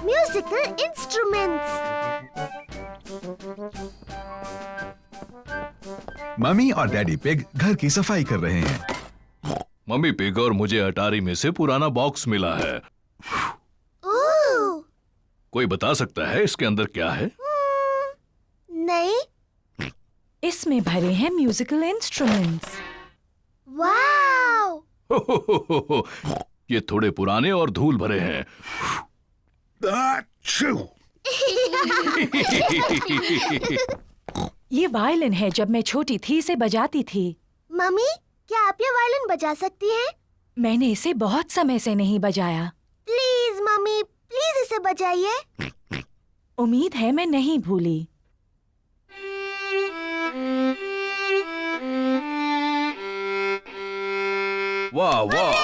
Musical instruments. Mummy और daddy pig घर की सफाई कर रहे हैं। मम्मी पिग और मुझे अटारी में से पुराना बॉक्स मिला है। ओह, कोई बता सकता है इसके अंदर क्या है? नहीं। इसमें भरे हैं म्यूजिकल इंस्ट्रूमेंट्स। वाओ! ये थोड़े पुराने और धूल भरे हैं। ये वायलिन है, जब मैं छोटी थी इसे बजाती थी। मम्मी, क्या आप ये वायलिन बजा सकती हैं? मैंने इसे बहुत समय से नहीं बजाया। प्लीज मम्मी, प्लीज इसे बजाइए। उम्मीद है मैं नहीं भूली। वाह वाह!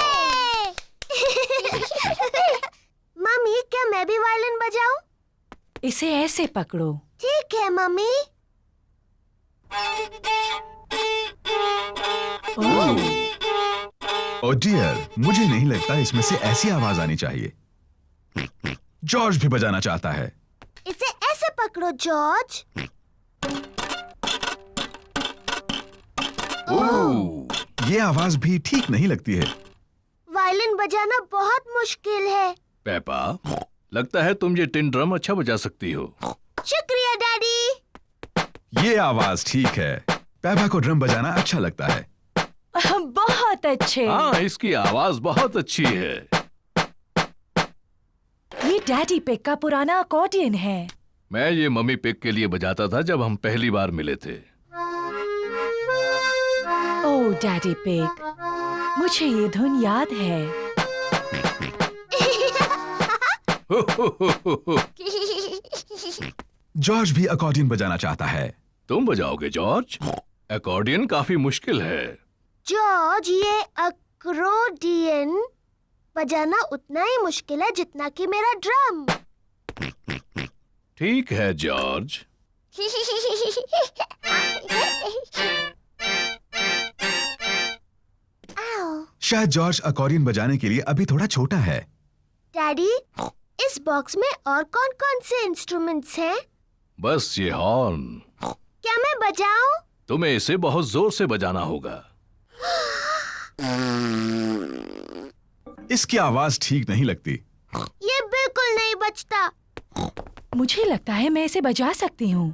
मम्मी, क्या मैं भी वायलिन बजाऊं? इसे ऐसे पकड़ो। ठीक है मम्मी। ओह डियर, मुझे नहीं लगता इसमें से ऐसी आवाज आनी चाहिए। जॉर्ज भी बजाना चाहता है। इसे ऐसे पकड़ो जॉर्ज। ये आवाज भी ठीक नहीं लगती है। वायलिन बजाना बहुत मुश्किल है। पेपा, लगता है तुम ये टिन ड्रम अच्छा बजा सकती हो। शुक्रिया डैडी। ये आवाज ठीक है। पेपा को ड्रम बजाना अच्छा लगता है। बहुत अच्छे। हाँ, इसकी आवाज बहुत अच्छी है। ये डैडी पिग का पुराना अकॉर्डियन है। मैं ये मम्मी पिग के लिए बजाता था जब हम पहली बार मिले थे। ओह डैडी पिग, मुझे ये धुन याद है। जॉर्ज भी अकॉर्डियन बजाना चाहता है। तुम बजाओगे जॉर्ज? अकॉर्डियन काफी मुश्किल है। जॉर्ज, ये अकॉर्डियन बजाना उतना ही मुश्किल है जितना कि मेरा ड्रम। ठीक है जॉर्ज। आओ। शायद जॉर्ज अकॉर्डियन बजाने के लिए अभी थोड़ा छोटा है। डैडी, इस बॉक्स में और कौन-कौन से इंस्ट्रूमेंट्स हैं? बस ये हॉर्न। क्या मैं बजाऊं? तुम्हें इसे बहुत जोर से बजाना होगा। इसकी आवाज ठीक नहीं लगती। ये बिल्कुल नहीं बजता। मुझे लगता है मैं इसे बजा सकती हूँ।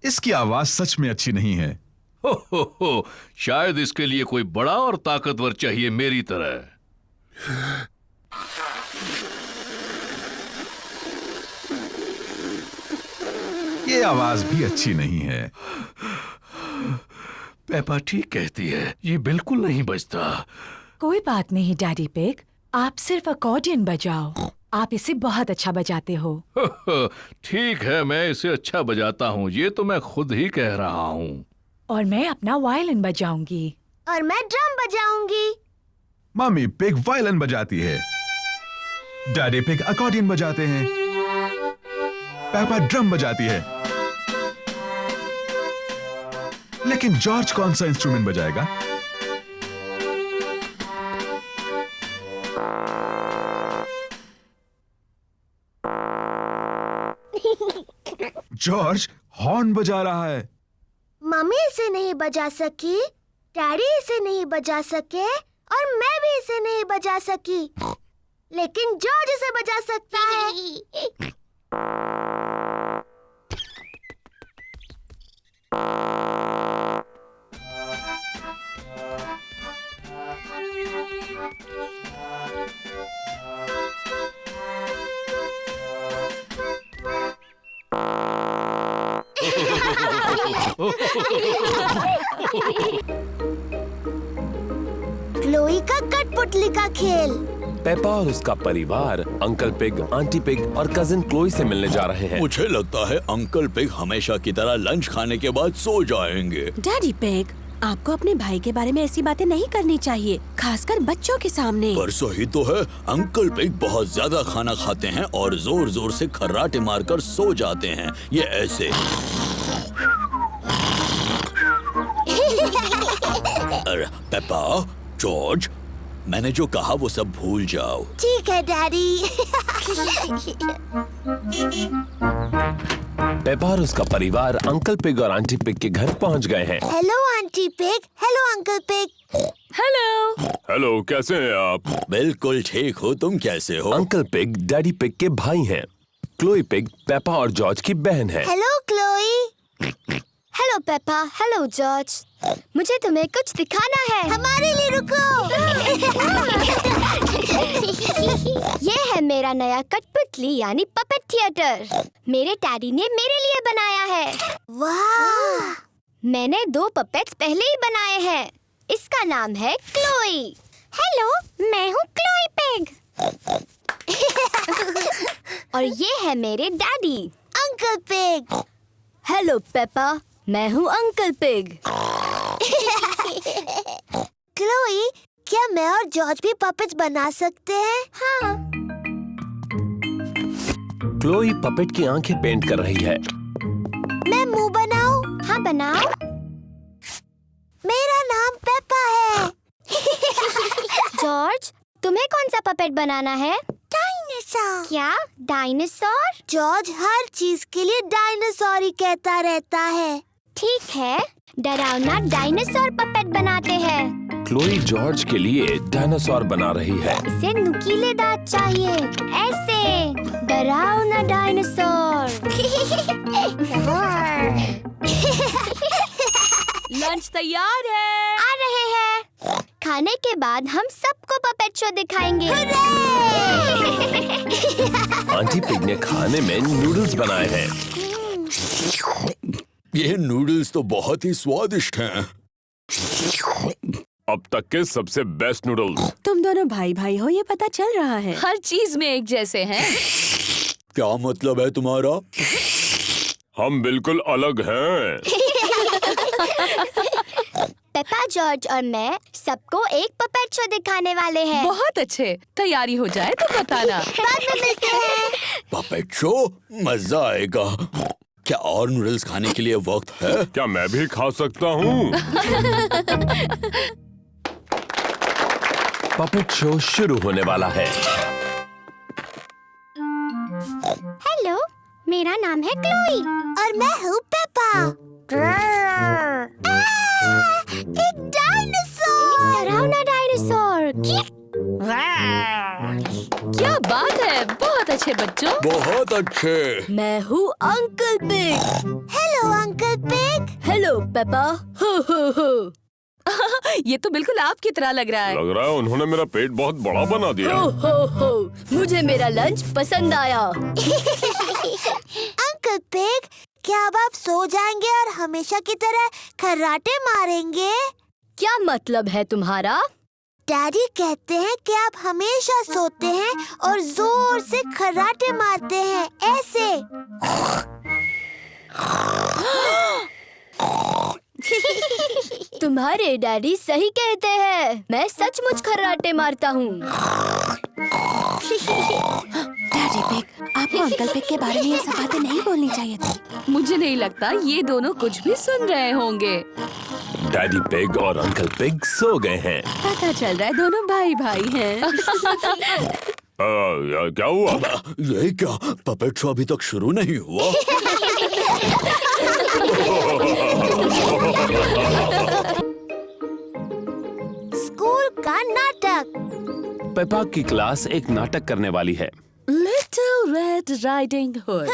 इसकी आवाज सच में अच्छी नहीं है। हो, शायद इसके लिए कोई बड़ा और ताकतवर चाहिए मेरी तरह। ये आवाज भी अच्छी नहीं है। पेपा ठीक कहती है, ये बिल्कुल नहीं बजता। कोई बात नहीं डैडी पिग, आप सिर्फ अकॉर्डियन बजाओ। आप इसे बहुत अच्छा बजाते हो। ठीक है, मैं इसे अच्छा बजाता हूँ, ये तो मैं खुद ही कह रहा हूँ। और मैं अपना वायलिन बजाऊंगी। और मैं ड्रम बजाऊंगी। मम्मी पिग वायलिन बजाती है। डैडी पिग अकॉर्डियन बजाते हैं। पेपा ड्रम बजाती है। लेकिन जॉर्ज कौन सा इंस्ट्रूमेंट बजाएगा? जॉर्ज हॉर्न बजा रहा है। मम्मी इसे नहीं बजा सकी, डैडी इसे नहीं बजा सके और मैं भी इसे नहीं बजा सकी। लेकिन जॉर्ज इसे बजा सकता है। क्लोई का कठपुतली का खेल। पेपा और उसका परिवार अंकल पिग, आंटी पिग और कजिन क्लोई से मिलने जा रहे हैं। मुझे लगता है अंकल पिग हमेशा की तरह लंच खाने के बाद सो जाएंगे। डैडी पिग, आपको अपने भाई के बारे में ऐसी बातें नहीं करनी चाहिए, खासकर बच्चों के सामने। पर सही तो है, अंकल पिग बहुत ज्यादा खाना खाते हैं और जोर जोर से खर्राटे मारकर सो जाते हैं। ये ऐसे। पेपा, जॉर्ज, मैंने जो कहा वो सब भूल जाओ। ठीक है डैडी। पेपा और उसका परिवार अंकल पिग और आंटी पिग के घर पहुंच गए हैं। Hello aunty pig, hello uncle pig. Hello. Hello, कैसे हैं आप? बिल्कुल ठीक हो, तुम कैसे हो? अंकल पिग डैडी पिग के भाई हैं। क्लोई पिग पेपा और जॉर्ज की बहन है। Hello Chloe. Hello Peppa, hello George. मुझे तुम्हें कुछ दिखाना है। हमारे लिए रुको। ये है मेरा नया कठपुतली यानी पपेट थिएटर। मेरे डैडी ने मेरे लिए बनाया है। वाह! मैंने 2 पपेट्स पहले ही बनाए हैं। इसका नाम है क्लोई। हेलो, मैं हूँ क्लोई पिग। और ये है मेरे daddy uncle pig. Hello Peppa, मैं हूँ अंकल पिग। क्लोई, क्या मैं और जॉर्ज भी पपेट्स बना सकते हैं? हाँ। क्लोई पपेट की आंखें पेंट कर रही है। मैं मुंह बनाऊं? हाँ बनाओ। मेरा नाम पेपा है। जॉर्ज, तुम्हें कौन सा पपेट बनाना है? डायनासोर। क्या डायनासोर? जॉर्ज हर चीज के लिए डायनासोर ही कहता रहता है। ठीक है, डरावना डायनासोर पपेट बनाते हैं। क्लोई जॉर्ज के लिए डायनासोर बना रही है। इसे नुकीले दांत चाहिए, ऐसे डरावना डायनासोर। लंच तैयार है। आ रहे हैं। खाने के बाद हम सबको पपेट शो दिखाएंगे। आंटी पिग ने खाने में नूडल्स बनाए हैं। ये नूडल्स तो बहुत ही स्वादिष्ट हैं। अब तक के सबसे बेस्ट नूडल्स। तुम दोनों भाई भाई हो, ये पता चल रहा है। हर चीज में एक जैसे हैं। क्या मतलब है तुम्हारा? हम बिल्कुल अलग हैं। पेपा, जॉर्ज और मैं सबको एक पपेट शो दिखाने वाले हैं। बहुत अच्छे, तैयारी हो जाए तो बताना। बाद में मिलते हैं। Puppet show? मजा आएगा। क्या और नूडल्स खाने के लिए वक्त है? क्या मैं भी खा सकता हूँ? पपेट शो शुरू होने वाला है। हेलो, मेरा नाम है क्लोई। और मैं हूँ पेपा। एक डायनासोर। डरावना डायनासोर। क्या बात है, बहुत अच्छे बच्चों। बहुत अच्छे। मैं हूँ uncle pig. Hello uncle pig. Hello Peppa. हो हो हो। ये तो बिल्कुल आपकी तरह लग रहा है। लग रहा है उन्होंने मेरा पेट बहुत बड़ा बना दिया। हो हो, मुझे मेरा लंच पसंद आया। अंकल पिग, क्या अब आप सो जाएंगे और हमेशा की तरह खर्राटे मारेंगे? क्या मतलब है तुम्हारा? डैडी कहते हैं कि आप हमेशा सोते हैं और जोर से खर्राटे मारते हैं, ऐसे। तुम्हारे डैडी सही कहते हैं। मैं सचमुच खर्राटे मारता हूँ। डैडी पिग, आपको अंकल पिग के बारे में ये सब बातें नहीं बोलनी चाहिए थी। मुझे नहीं लगता ये दोनों कुछ भी सुन रहे होंगे। डैडी पिग और अंकल पिग सो गए हैं। पता चल रहा है दोनों भाई भाई हैं। क्या हुआ? ये क्या? पपेट शो अभी तक शुरू नहीं हुआ। स्कूल का नाटक। पेपा की क्लास एक नाटक करने वाली है। Little red riding hood.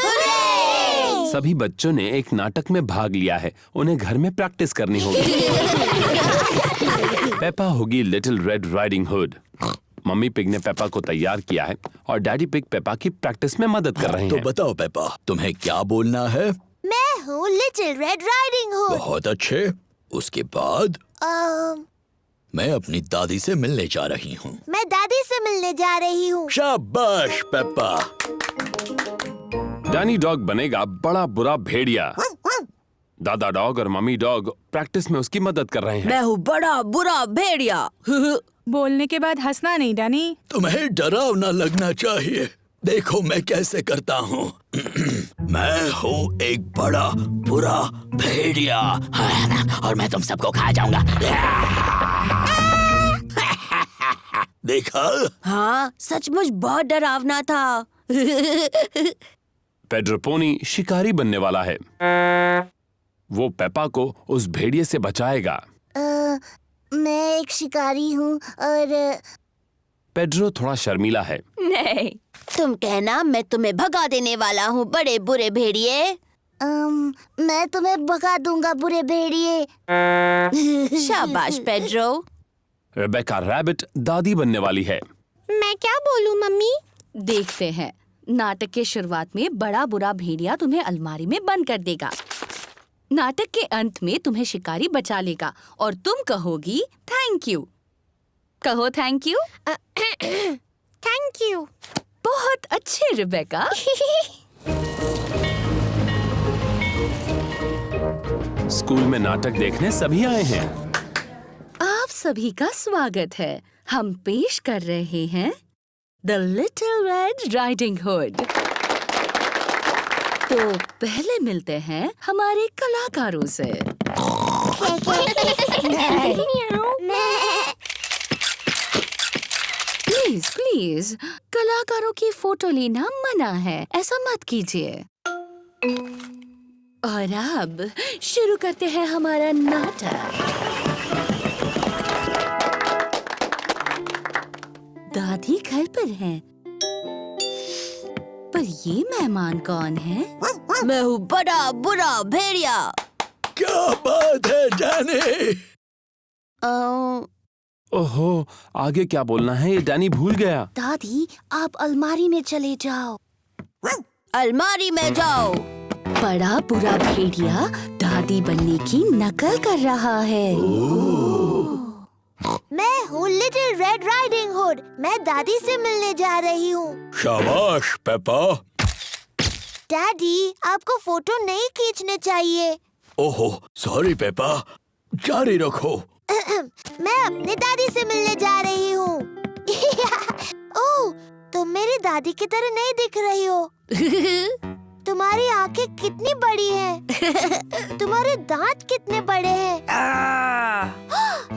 सभी बच्चों ने एक नाटक में भाग लिया है। उन्हें घर में प्रैक्टिस करनी होगी। पेपा होगी little red riding hood. Mummy pig ने पेपा को तैयार किया है और डैडी पिग पेपा की प्रैक्टिस में मदद कर रहे तो हैं। बताओ पेपा, तुम्हें क्या बोलना है? मैं हूँ लिटिल रेड राइडिंग हुड। बहुत अच्छे। उसके बाद मैं अपनी दादी से मिलने जा रही हूँ। मैं दादी से मिलने जा रही हूँ। शाबाश पेपा। डैनी डॉग बनेगा बड़ा बुरा भेड़िया। दादा डॉग और मम्मी डॉग प्रैक्टिस में उसकी मदद कर रहे हैं। मैं हूँ बड़ा बुरा भेड़िया। बोलने के बाद हंसना नहीं डैनी। तुम्हें डरावना लगना चाहिए। देखो मैं कैसे करता हूँ। मैं हूँ एक बड़ा बुरा भेड़िया और मैं तुम सबको खा जाऊंगा। देखा? हाँ, सचमुच बहुत डरावना था। पेड्रो पोनी शिकारी बनने वाला है। वो पेपा को उस भेड़िए से बचाएगा। मैं एक शिकारी हूँ और पेड्रो थोड़ा शर्मीला है। नहीं, तुम कहना मैं तुम्हें भगा देने वाला हूँ, बड़े बुरे भेड़िए। मैं तुम्हें भगा दूंगा बुरे भेड़िए। शाबाश पेड्रो। रेबेका रैबिट दादी बनने वाली है। मैं क्या बोलूं मम्मी? देखते हैं। नाटक के शुरुआत में बड़ा बुरा भेड़िया तुम्हें अलमारी में बंद कर देगा। नाटक के अंत में तुम्हें शिकारी बचा लेगा और तुम कहोगी थैंक यू। कहो थैंक यू। Thank you. बहुत अच्छे रेबेका। स्कूल में नाटक देखने सभी आए हैं। आप सभी का स्वागत है। हम पेश कर रहे हैं the little red riding hood. तो पहले मिलते हैं हमारे कलाकारों से। प्लीज प्लीज, कलाकारों की फोटो लेना मना है, ऐसा मत कीजिए। और अब शुरू करते हैं हमारा नाटक। दादी घर पर हैं, पर ये मेहमान कौन है? मैं हूँ बड़ा बुरा भेड़िया। क्या बात है डैनी? ओहो, आगे क्या बोलना है ये डैनी भूल गया। दादी, आप अलमारी में चले जाओ। अलमारी में जाओ। बड़ा बुरा भेड़िया दादी बनने की नकल कर रहा है। मैं हूँ लिटिल रेड राइडिंग हुड। मैं दादी से मिलने जा रही हूँ। शाबाश पेपा। डैडी, आपको फोटो नहीं खींचने चाहिए। ओहो, सॉरी पेपा, जारी रखो। मैं अपनी दादी से मिलने जा रही हूँ। ओह, तुम मेरी दादी की तरह नहीं दिख रही हो। तुम्हारी आंखें कितनी बड़ी हैं। तुम्हारे दांत कितने बड़े हैं।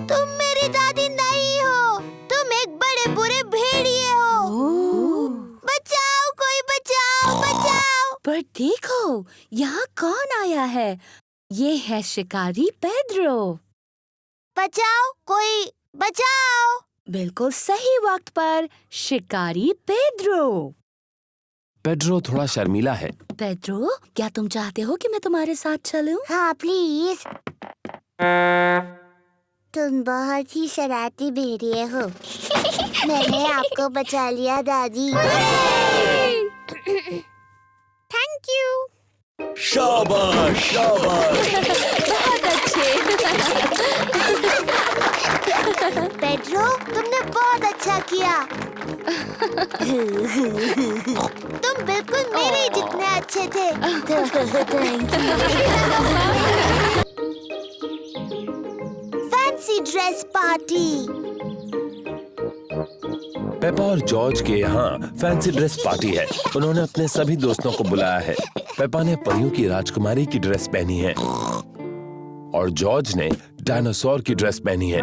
तुम मेरी दादी नहीं हो, तुम एक बड़े बुरे भेड़िए हो। बचाओ, कोई बचाओ, बचाओ। पर देखो, यहाँ कौन आया है? ये है शिकारी पेड्रो। बचाओ, कोई बचाओ। बिल्कुल सही वक्त पर शिकारी पेड्रो। पेड्रो थोड़ा शर्मीला है। पेड्रो, क्या तुम चाहते हो कि मैं तुम्हारे साथ चलूं? हाँ प्लीज। तुम बहुत ही शरारती भेड़िए हो। मैंने आपको बचा लिया दादी। Thank you. शाबाश शाबाश। बहुत अच्छे। पेड्रो, तुमने बहुत अच्छा किया। तुम बिल्कुल मेरे ही जितने अच्छे थे। Fancy dress party. पेपा और जॉर्ज के यहाँ फैंसी ड्रेस पार्टी है। उन्होंने अपने सभी दोस्तों को बुलाया है। पेपा ने परियों की राजकुमारी की ड्रेस पहनी है और जॉर्ज ने डायनासोर की ड्रेस पहनी है।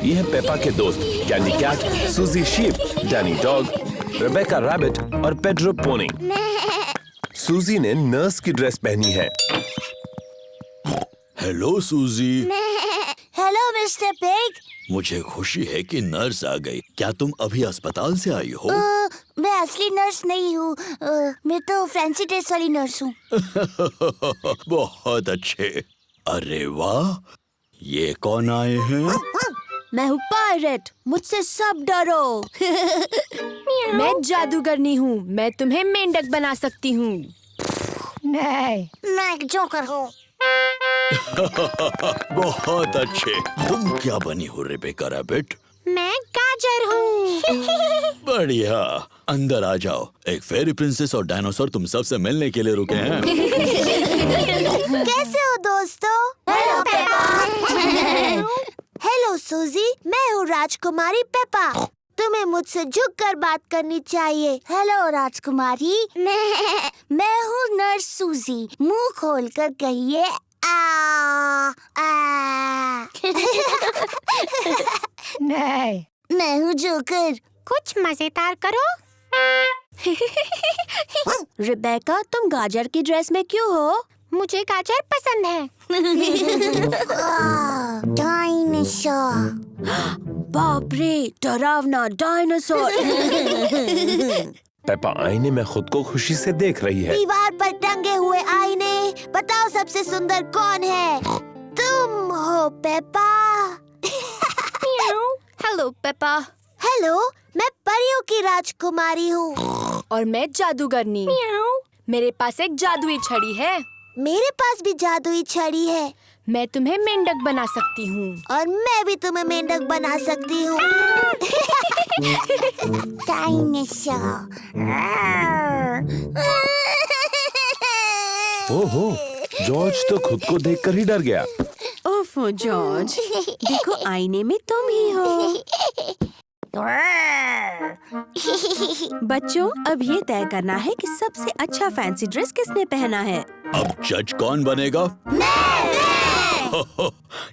ये है पेपा के दोस्त Candy Cat, Suzy Sheep, Danny Dog, Rebecca Rabbit और पेड्रो पोनी। सूजी ने नर्स की ड्रेस पहनी है। Hello Suzy. Hello mister Pig. मुझे खुशी है कि नर्स आ गई। क्या तुम अभी अस्पताल से आई हो? मैं असली नर्स नहीं हूँ। मैं तो फैंसी ड्रेस वाली नर्स हूँ। बहुत अच्छे। अरे वाह, ये कौन आए हैं? मैं हूँ पायरेट, मुझसे सब डरो। मैं जादूगरनी हूँ, मैं तुम्हें मेंढक बना सकती हूँ। नहीं, मैं एक जोकर हूँ। बहुत अच्छे। तुम क्या बनी हो रेबेका रैबिट? मैं गाजर हूँ। बढ़िया, अंदर आ जाओ। एक फेरी प्रिंसेस और डायनासोर तुम सबसे मिलने के लिए रुके हैं। कैसे हो दोस्तों? Hello Peppa. हेलो सूजी, मैं हूँ राजकुमारी पेपा। तुम्हें मुझसे झुककर बात करनी चाहिए। हेलो राजकुमारी। मैं हूँ नर्स सूजी। मुंह खोलकर कहिए आ, आ। नहीं, मैं हूँ जोकर। कुछ मजेदार करो। रिबेका, तुम गाजर की ड्रेस में क्यों हो? मुझे गाजर पसंद है। डायनासोर। बाप रे, डरावना डायनासोर। पेपा आईने में खुद को खुशी से देख रही है। दीवार पर टंगे हुए आईने, बताओ सबसे सुंदर कौन है? तुम हो पेपा। Hello Peppa. हेलो, मैं परियों की राजकुमारी हूँ। और मैं जादूगरनी। मेरे पास एक जादुई छड़ी है। मेरे पास भी जादुई छड़ी है। मैं तुम्हें मेंढक बना सकती हूँ। और मैं भी तुम्हें मेंढक बना सकती हूँ। डायनासोर। ओहो, जॉर्ज तो खुद को देखकर ही डर गया। ओफो जॉर्ज, देखो आईने में तुम ही हो। बच्चों, अब ये तय करना है कि सबसे अच्छा फैंसी ड्रेस किसने पहना है। अब जज कौन बनेगा?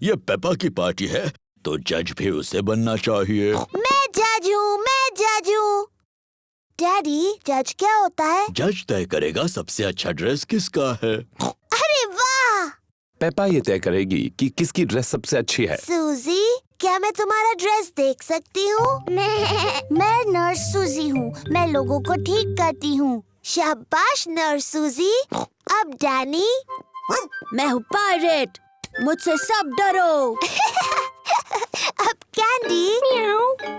ये पेपा की पार्टी है, तो जज भी उसे बनना चाहिए। मैं जज हूँ, मैं जज हूँ। डैडी, जज क्या होता है? जज तय करेगा सबसे अच्छा ड्रेस किसका है। अरे वाह! पेपा ये तय करेगी कि किसकी ड्रेस सबसे अच्छी है। सूजी, क्या मैं तुम्हारा ड्रेस देख सकती हूँ? मैं नर्स सूजी हूँ। मैं लोगों को ठीक करती हूँ। शाबाश नर्स सूजी। अब डैनी। मैं हूँ पायरेट, मुझसे सब डरो। अब कैंडी।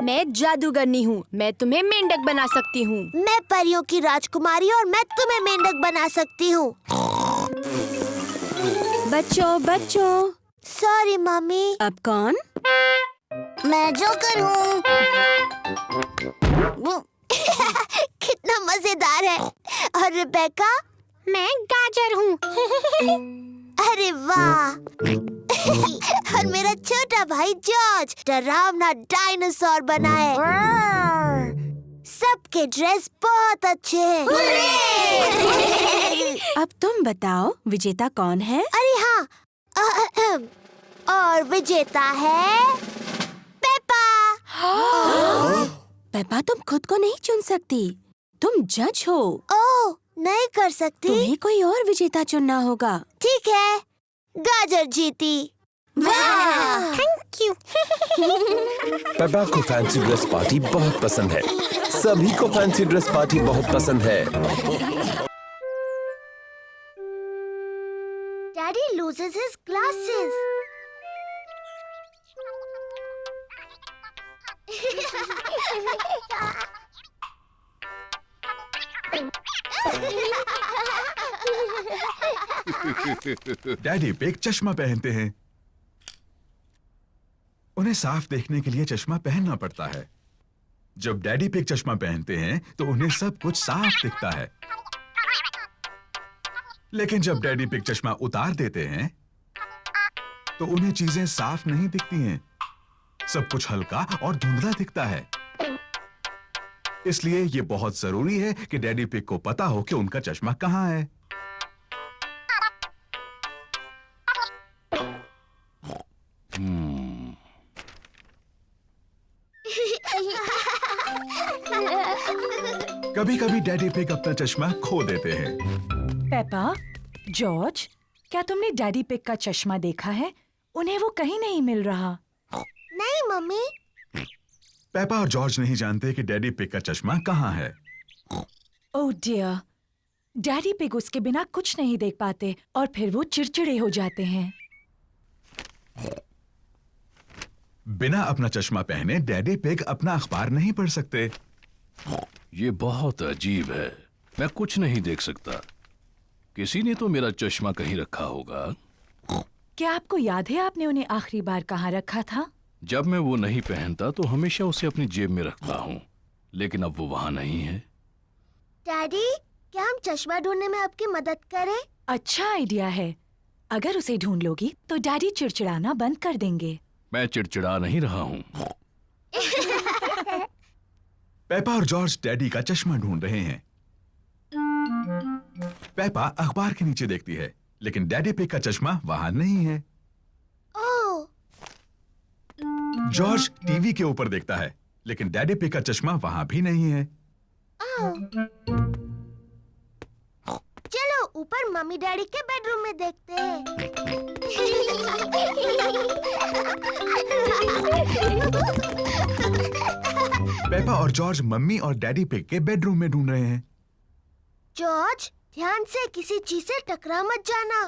मैं जादूगरनी हूँ। मैं तुम्हें मेंढक बना सकती हूँ। मैं परियों की राजकुमारी और मैं तुम्हें मेंढक बना सकती हूँ। बच्चों, सॉरी मम्मी। अब कौन? मैं जोकर हूँ। कितना मजेदार है। और रिबेका? मैं गाजर हूँ। अरे वाह! और मेरा छोटा भाई जॉर्ज डरावना डायनासोर बना है। सबके ड्रेस बहुत अच्छे हैं। अब तुम बताओ विजेता कौन है? अरे हाँ, और विजेता है पेपा। पेपा, तुम खुद को नहीं चुन सकती, तुम जज हो। ओह, नहीं कर सकती? तुम्हें कोई और विजेता चुनना होगा। ठीक है, गाजर जीती। वाह! Thank you. पेपा को फैंसी ड्रेस पार्टी बहुत पसंद है। सभी को फैंसी ड्रेस पार्टी बहुत पसंद है। Daddy loses his glasses. Daddy pig चश्मा पहनते हैं। उन्हें साफ देखने के लिए चश्मा पहनना पड़ता है। जब डैडी पिग चश्मा पहनते हैं तो उन्हें सब कुछ साफ दिखता है। लेकिन जब डैडी पिग चश्मा उतार देते हैं तो उन्हें चीजें साफ नहीं दिखती हैं। सब कुछ हल्का और धुंधला दिखता है। इसलिए यह बहुत जरूरी है कि डैडी पिग को पता हो कि उनका चश्मा कहां है। कभी-कभी डैडी पिग अपना चश्मा खो देते हैं। पेपा, जॉर्ज, क्या तुमने डैडी पिग का चश्मा देखा है? उन्हें वो कहीं नहीं मिल रहा। नहीं मम्मी। पेपा और जॉर्ज नहीं जानते कि डैडी पिग का चश्मा कहां है। ओह डियर, डैडी पिग उसके बिना कुछ नहीं देख पाते और फिर वो चिड़चिड़े हो जाते हैं। बिना अपना चश्मा पहने डैडी पिग अपना अखबार नहीं पढ़ सकते। ये बहुत अजीब है। मैं कुछ नहीं देख सकता। किसी ने तो मेरा चश्मा कहीं रखा होगा। क्या आपको याद है आपने उन्हें आखिरी बार कहाँ रखा था? जब मैं वो नहीं पहनता तो हमेशा उसे अपनी जेब में रखता हूँ, लेकिन अब वो वहाँ नहीं है। डैडी, क्या हम चश्मा ढूंढने में आपकी मदद करें? अच्छा आइडिया है। अगर उसे ढूंढ लोगी तो डैडी चिड़चिड़ाना बंद कर देंगे। मैं चिड़चिड़ा नहीं रहा हूँ। पेपा और जॉर्ज डैडी का चश्मा ढूंढ रहे हैं। पेपा अखबार के नीचे देखती है, लेकिन डैडी पिग का चश्मा वहां नहीं है। ओह, जॉर्ज टीवी के ऊपर देखता है, लेकिन डैडी पिग का चश्मा वहां भी नहीं है। चलो ऊपर मम्मी डैडी के बेडरूम में देखते हैं। पेपा और जॉर्ज मम्मी और डैडी पिग के बेडरूम में ढूंढ रहे हैं। जॉर्ज, ध्यान से किसी चीज से टकरा मत जाना।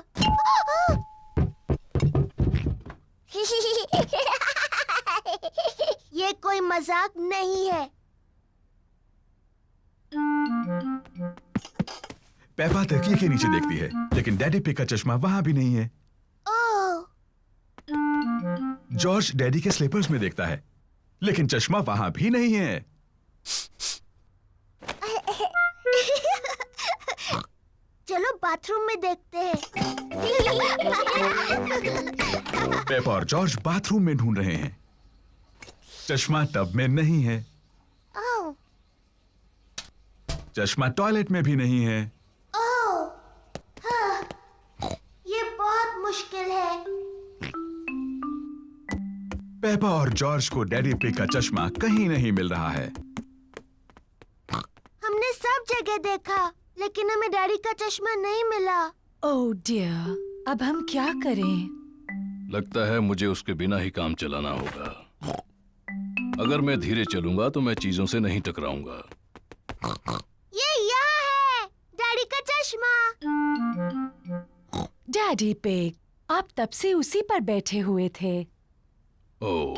ये कोई मजाक नहीं है। पेपा तकिए के नीचे देखती है, लेकिन डैडी पिग का चश्मा वहां भी नहीं है। ओह, जॉर्ज डैडी के स्लीपर्स में देखता है, लेकिन चश्मा वहां भी नहीं है। चलो बाथरूम में देखते हैं। पेपा और जॉर्ज बाथरूम में ढूंढ रहे हैं। चश्मा टब में नहीं है। ओह, चश्मा टॉयलेट में भी नहीं है। ओह, हाँ, ये बहुत मुश्किल है। पेपा और जॉर्ज को डैडी पिग का चश्मा कहीं नहीं मिल रहा है। हमने सब जगह देखा, लेकिन हमें डैडी का चश्मा नहीं मिला। ओह डियर, अब हम क्या करें? लगता है मुझे उसके बिना ही काम चलाना होगा। अगर मैं धीरे चलूंगा तो मैं चीजों से नहीं टकराऊंगा। ये यहाँ है, डैडी का चश्मा। डैडी पिग, आप तब से उसी पर बैठे हुए थे। ओह,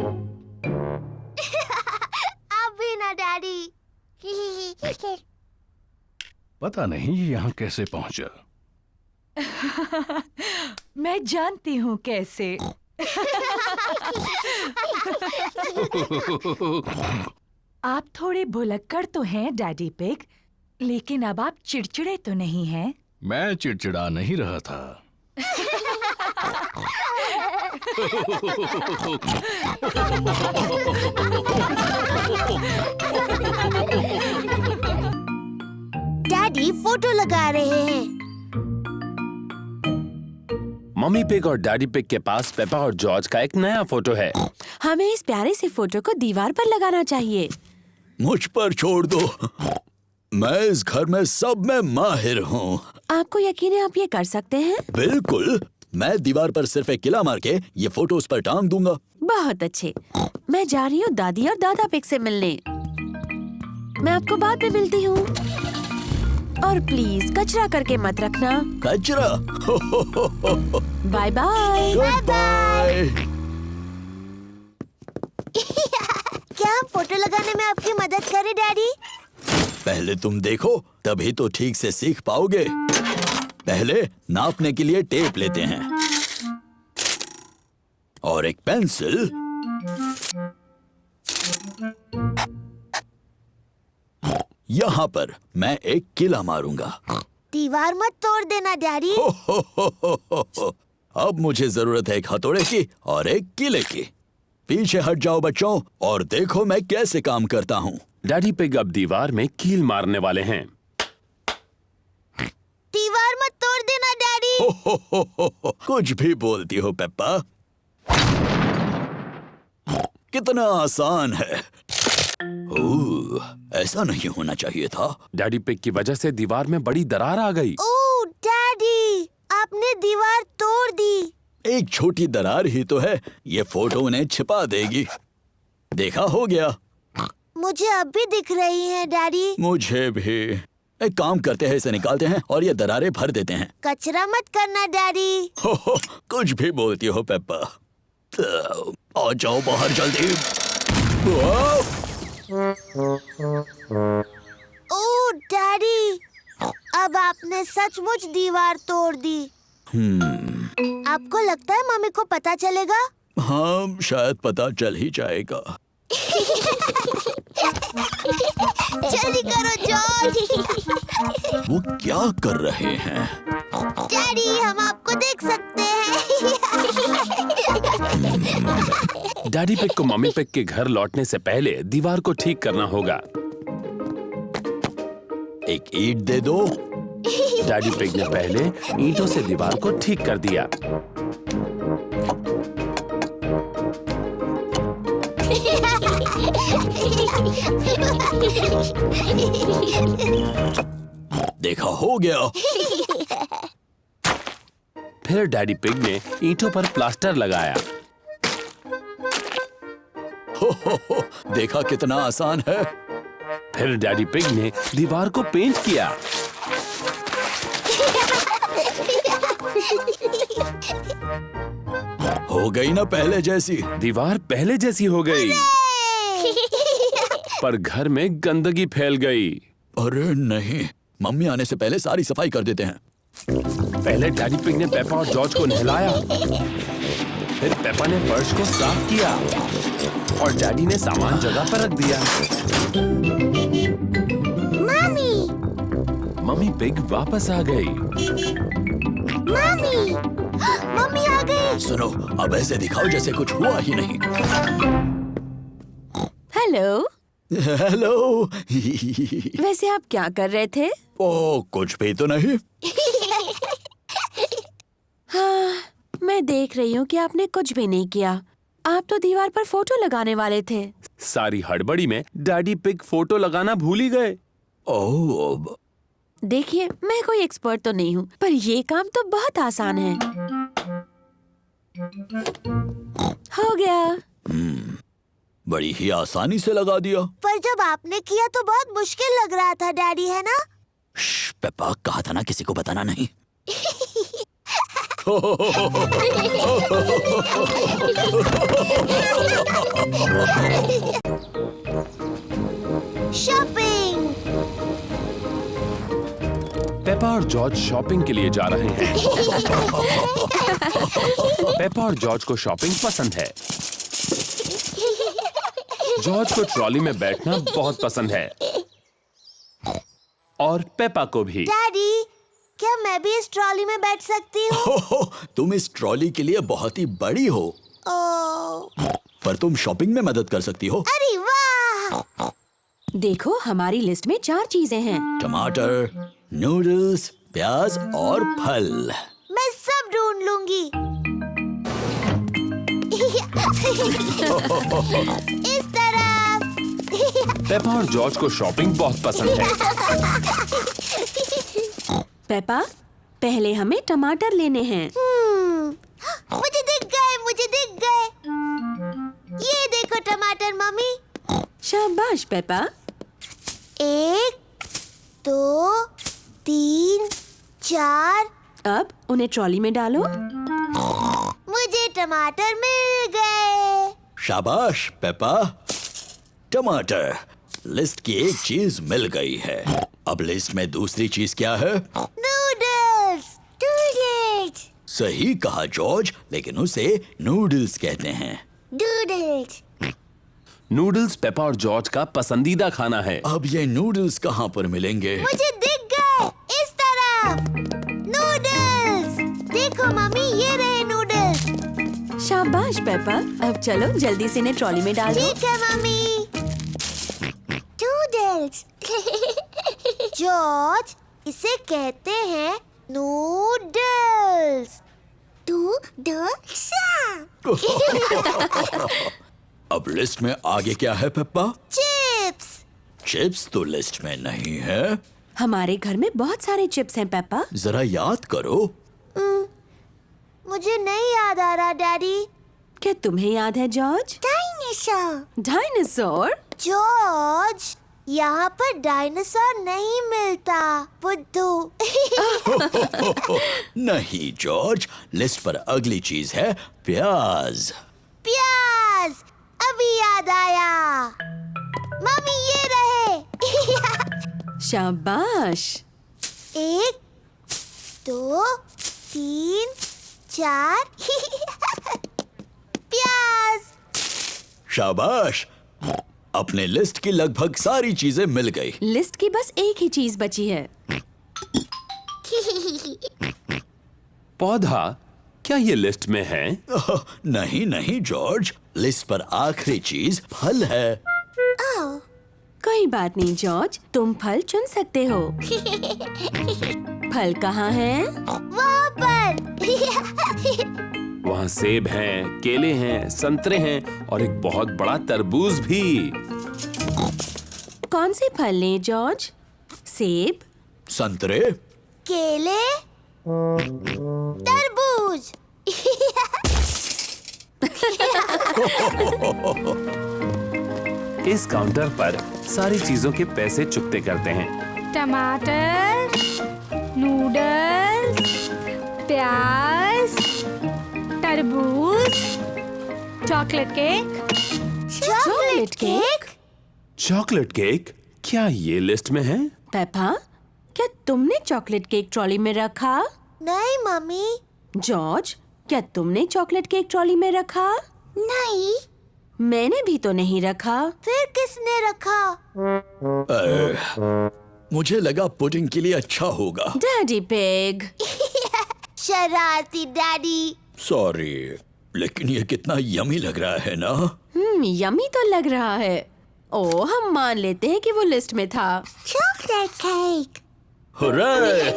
अब भी ना डैडी। पता नहीं ये यहाँ कैसे पहुंचा। मैं जानती हूँ कैसे। आप थोड़े भुलक्कड़ तो हैं डैडी पिग, लेकिन अब आप चिड़चिड़े तो नहीं हैं। मैं चिड़चिड़ा नहीं रहा था। डैडी फोटो लगा रहे हैं। मम्मी पिग और डैडी पिग के पास पेपा और जॉर्ज का एक नया फोटो है। हमें इस प्यारे से फोटो को दीवार पर लगाना चाहिए। मुझ पर छोड़ दो, मैं इस घर में सब में माहिर हूँ। आपको यकीन है आप ये कर सकते हैं? बिल्कुल, मैं दीवार पर सिर्फ एक किला मार के ये फोटो उस पर टांग दूंगा। बहुत अच्छे। मैं जा रही हूँ दादी और दादा पिग से मिलने। मैं आपको बाद में मिलती हूँ। और प्लीज कचरा करके मत रखना। कचरा? Bye bye. Goodbye. क्या हम फोटो लगाने में आपकी मदद करें डैडी? पहले तुम देखो, तभी तो ठीक से सीख पाओगे। पहले नापने के लिए टेप लेते हैं और एक पेंसिल। यहाँ पर मैं एक किला मारूंगा। दीवार मत तोड़ देना डैडी। अब मुझे जरूरत है एक हथौड़े की और एक किले की। पीछे हट जाओ बच्चों और देखो मैं कैसे काम करता हूँ। डैडी पिग अब दीवार में कील मारने वाले हैं। दीवार मत तोड़ देना डैडी। कुछ भी बोलती हो पेप्पा। कितना आसान है। ओह, ऐसा नहीं होना चाहिए था। डैडी पिग की वजह से दीवार में बड़ी दरार आ गई। ओह डैडी, आपने दीवार तोड़ दी। एक छोटी दरार ही तो है, ये फोटो उन्हें छिपा देगी। देखा, हो गया। मुझे अब भी दिख रही हैं डैडी। मुझे भी। एक काम करते हैं, इसे निकालते हैं और ये दरारें भर देते हैं। कचरा मत करना डैडी। कुछ भी बोलती हो पेप्पा। तो आ जाओ बाहर जल्दी। ओह डैडी, अब आपने सचमुच दीवार तोड़ दी। आपको लगता है मम्मी को पता चलेगा? हाँ, शायद पता चल ही जाएगा। जल्दी करो जॉर्ज। वो क्या कर रहे हैं? डैडी, हम आपको देख सकते हैं। डैडी पिग को मम्मी पिग के घर लौटने से पहले दीवार को ठीक करना होगा। एक ईंट दे दो डैडी पिग ने पहले ईंटों से दीवार को ठीक कर दिया। देखा, हो गया। फिर डैडी पिग ने ईंटों पर प्लास्टर लगाया। हो, देखा कितना आसान है। फिर डैडी पिग ने दीवार को पेंट किया। हो गई ना पहले जैसी। दीवार पहले जैसी हो गई, पर घर में गंदगी फैल गई। अरे नहीं, मम्मी आने से पहले सारी सफाई कर देते हैं। पहले डैडी पिग ने पेपा और जॉर्ज को नहलाया। फिर पेपा ने फर्श को साफ किया और डैडी ने सामान जगह पर रख दिया। मम्मी पिग वापस आ गई। मम्मी आ गई। सुनो, अब ऐसे दिखाओ जैसे कुछ हुआ ही नहीं। हेलो। हेलो। वैसे आप क्या कर रहे थे? ओ, कुछ भी तो नहीं। हाँ, मैं देख रही हूँ कि आपने कुछ भी नहीं किया। आप तो दीवार पर फोटो लगाने वाले थे। सारी हड़बड़ी में डैडी पिग फोटो लगाना भूल ही गए। ओह, देखिए, मैं कोई एक्सपर्ट तो नहीं हूँ, पर ये काम तो बहुत आसान है। हो गया। बड़ी ही आसानी से लगा दिया। पर जब आपने किया तो बहुत मुश्किल लग रहा था डैडी, है ना? पेपा, कहा था ना किसी को बताना नहीं। शॉपिंग। पेपा और जॉर्ज शॉपिंग के लिए जा रहे हैं। पेपा और जॉर्ज को शॉपिंग पसंद है। जॉर्ज को ट्रॉली में बैठना बहुत पसंद है और पेपा को भी। डैडी, क्या मैं भी इस ट्रॉली में बैठ सकती हूँ? तुम इस ट्रॉली के लिए बहुत ही बड़ी हो, पर तुम शॉपिंग में मदद कर सकती हो। अरे वाह! देखो, हमारी लिस्ट में 4 चीजें हैं। टमाटर, नूडल्स, प्याज और फल। मैं सब ढूंढ लूंगी। इस तरफ। पेपा और जॉर्ज को शॉपिंग बहुत पसंद है। पेपा, पहले हमें टमाटर लेने हैं। मुझे दिख गए, मुझे दिख गए। ये देखो टमाटर मम्मी। शाबाश पेपा। 1, 2, 3, 4। अब उन्हें ट्रॉली में डालो। मुझे टमाटर मिल गए। शाबाश पेपा। टमाटर। लिस्ट की एक चीज मिल गई है। अब लिस्ट में दूसरी चीज क्या है? नूडल्स। नूडल्स। सही कहा जॉर्ज, लेकिन उसे नूडल्स कहते हैं। नूडल्स। नूडल्स पेपा और जॉर्ज का पसंदीदा खाना है। अब ये नूडल्स कहाँ पर मिलेंगे? मुझे दिख गए, इस तरफ। नूडल्स। देखो मम्मी, ये रहे नूडल्स। शाबाश पेपा। अब चलो जल्दी से इन्हें ट्रॉली में डालो। ठीक है मम्मी। नूडल्स। जॉर्ज, इसे कहते हैं नूडल्स। नूडल्स। अब लिस्ट में आगे क्या है पेप्पा? चिप्स। चिप्स तो लिस्ट में नहीं है। हमारे घर में बहुत सारे चिप्स हैं पेपा। जरा याद करो। मुझे नहीं याद आ रहा डैडी। क्या तुम्हें याद है जॉर्ज? डायनासोर। डायनासोर? जॉर्ज, यहाँ पर डायनासोर नहीं मिलता, बुद्धू। नहीं जॉर्ज, लिस्ट पर अगली चीज है प्याज। प्याज। अभी याद आया। मम्मी, ये रहे। शाबाश। 1, 2, 3, 4। प्याज। शाबाश। अपने लिस्ट की लगभग सारी चीजें मिल गई। लिस्ट की बस एक ही चीज बची है। पौधा, क्या ये लिस्ट में है? नहीं नहीं जॉर्ज, लिस्ट पर आखिरी चीज फल है। कुछ कोई बात नहीं जॉर्ज, तुम फल चुन सकते हो। फल कहाँ है? वहाँ पर। वहाँ सेब हैं, केले हैं, संतरे हैं और एक बहुत बड़ा तरबूज भी। कौन से फल लें जॉर्ज? सेब, संतरे, केले, तरबूज। इस काउंटर पर सारी चीजों के पैसे चुकते करते हैं। टमाटर, नूडल्स, प्याज, तरबूज, chocolate cake. Chocolate cake? Chocolate cake? क्या ये लिस्ट में है? पेपा, क्या तुमने चॉकलेट केक ट्रॉली में रखा? नहीं मम्मी। जॉर्ज, क्या तुमने चॉकलेट केक ट्रॉली में रखा? नहीं। मैंने भी तो नहीं रखा। फिर किसने रखा? मुझे लगा पुडिंग के लिए अच्छा होगा। Daddy pig. शरारती डैडी। सॉरी, लेकिन ये कितना यमी लग रहा है ना। यमी तो लग रहा है। ओ, हम मान लेते हैं कि वो लिस्ट में था। Chocolate cake. Hurray!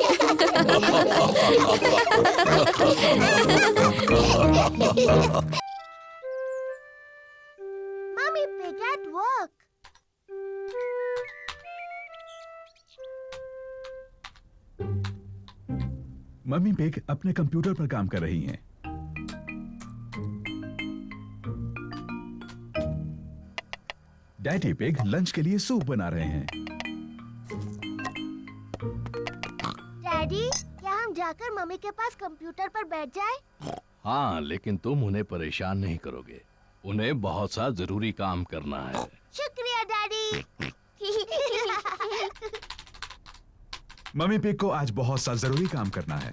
Mummy Pig at work. Mummy pig अपने कंप्यूटर पर काम कर रही हैं। डैडी पिग लंच के लिए सूप बना रहे हैं। डैडी, क्या हम जाकर मम्मी के पास कंप्यूटर पर बैठ जाएं? हाँ, लेकिन तुम उन्हें परेशान नहीं करोगे। उन्हें बहुत सा जरूरी काम करना है। शुक्रिया डैडी। मम्मी पिग को आज बहुत सा जरूरी काम करना है।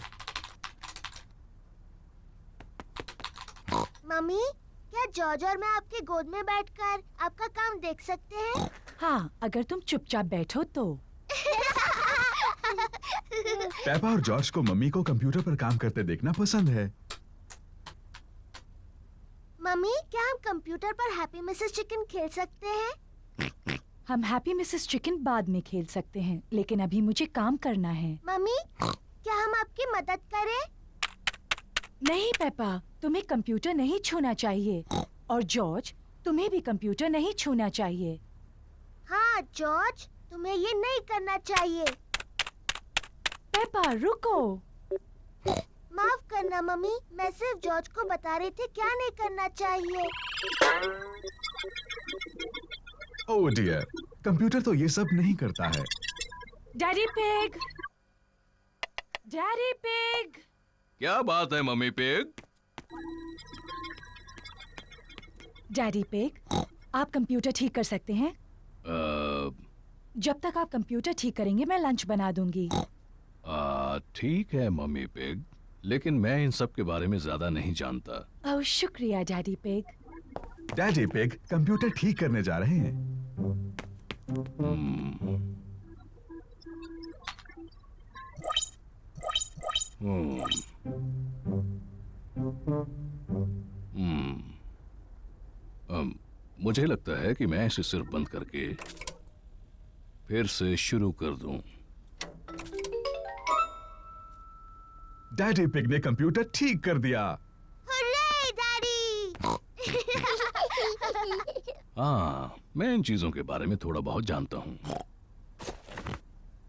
मम्मी, क्या जॉर्ज और मैं आपके गोद में बैठकर आपका काम देख सकते हैं? हाँ, अगर तुम चुपचाप बैठो तो। पेपा और जॉर्ज को मम्मी को कंप्यूटर पर काम करते देखना पसंद है। मम्मी, क्या हम कंप्यूटर पर हैप्पी मिसेस चिकन खेल सकते हैं? हम हैप्पी मिसेस चिकन बाद में खेल सकते हैं, लेकिन अभी मुझे काम करना है। मम्मी, क्या हम आपकी मदद करें? नहीं पेपा, तुम्हें कंप्यूटर नहीं छूना चाहिए। और जॉर्ज, तुम्हें भी कंप्यूटर नहीं छूना चाहिए। हाँ जॉर्ज, तुम्हें ये नहीं करना चाहिए। पेपा रुको। माफ करना मम्मी, मैं सिर्फ जॉर्ज को बता रही थी क्या नहीं करना चाहिए। ओह डियर, कंप्यूटर तो ये सब नहीं करता है। Daddy pig, daddy pig. क्या बात है मम्मी पिग? डैडी पिग, आप कंप्यूटर ठीक कर सकते हैं? जब तक आप कंप्यूटर ठीक करेंगे मैं लंच बना दूंगी। ठीक है मम्मी पिग, लेकिन मैं इन सब के बारे में ज्यादा नहीं जानता। ओह शुक्रिया daddy pig. Daddy pig computer ठीक करने जा रहे हैं। मुझे लगता है कि मैं इसे सिर्फ बंद करके फिर से शुरू कर दूं। डैडी पिग ने कंप्यूटर ठीक कर दिया। Hurray daddy. हाँ, मैं इन चीजों के बारे में थोड़ा बहुत जानता हूँ।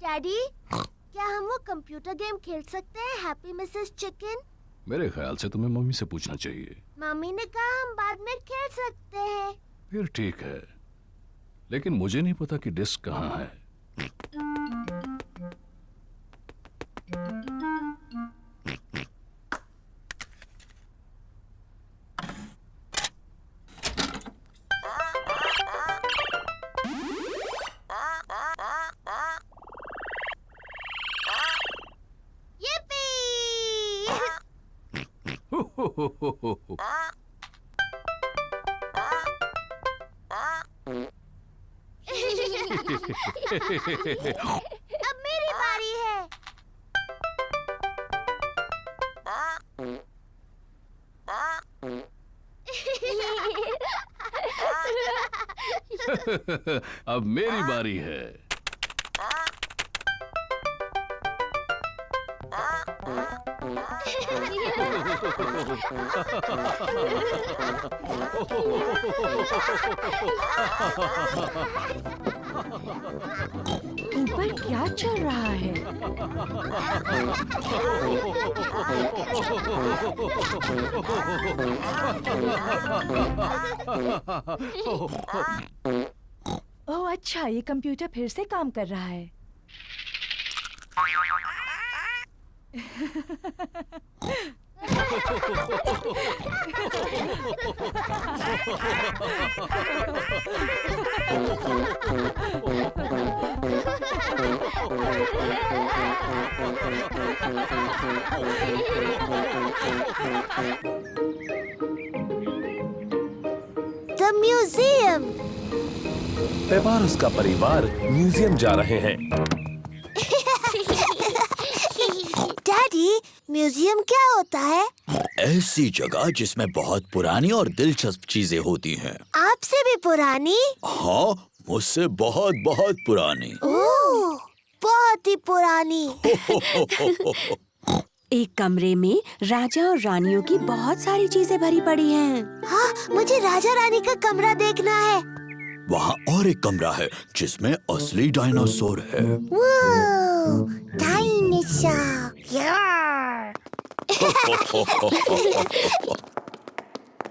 डैडी, क्या हम वो कंप्यूटर गेम खेल सकते हैं हैप्पी मिसेस चिकन? मेरे ख्याल से तुम्हें मम्मी से पूछना चाहिए। मम्मी ने कहा हम बाद में खेल सकते हैं। फिर ठीक है, लेकिन मुझे नहीं पता कि डिस्क कहाँ है। अब मेरी बारी है। अब मेरी बारी है। ऊपर क्या चल रहा है? ओह अच्छा, ये कंप्यूटर फिर से काम कर रहा है। The museum. पेपा और उसका परिवार म्यूजियम जा रहे हैं। डैडी, म्यूजियम क्या होता है? ऐसी जगह जिसमें बहुत पुरानी और दिलचस्प चीजें होती हैं। आपसे भी पुरानी? हाँ, मुझसे बहुत बहुत पुरानी। ओह, बहुत ही पुरानी। एक कमरे में राजा और रानियों की बहुत सारी चीजें भरी पड़ी हैं। हाँ, मुझे राजा रानी का कमरा देखना है। वहाँ और एक कमरा है जिसमें असली डायनासोर है। Dinosaur.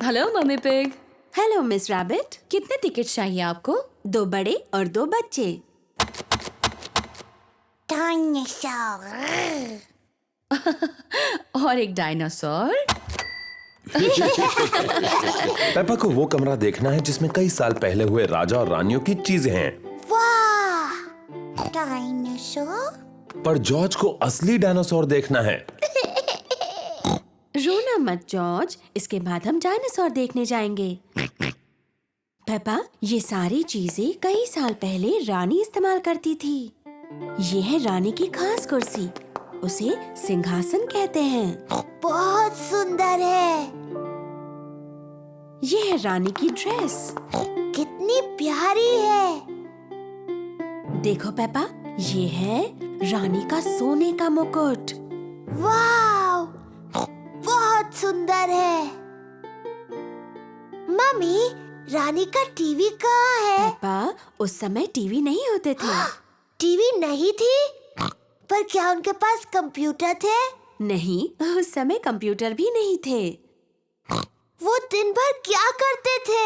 Hello mummy pig. Hello miss rabbit. कितने टिकट चाहिए आपको? 2 बड़े और 2 बच्चे। डायनासोर। और एक डायनासोर। पेपा को वो कमरा देखना है जिसमें कई साल पहले हुए राजा और रानियों की चीजें हैं। वाह, डायनासोर। पर जॉर्ज को असली डायनासोर देखना है। रोना मत जॉर्ज, इसके बाद हम डायनासोर देखने जाएंगे। पेपा, ये सारी चीजें कई साल पहले रानी इस्तेमाल करती थी। ये है रानी की खास कुर्सी, उसे सिंहासन कहते हैं। बहुत सुंदर है। ये है रानी की ड्रेस, कितनी प्यारी है। देखो पेपा, ये है रानी का सोने का मुकुट। वाव, बहुत सुंदर है। मम्मी, रानी का टीवी कहाँ है? पेपा, उस समय टीवी नहीं होते थे। टीवी नहीं थी? पर क्या उनके पास कंप्यूटर थे? नहीं, उस समय कंप्यूटर भी नहीं थे। वो दिन भर क्या करते थे?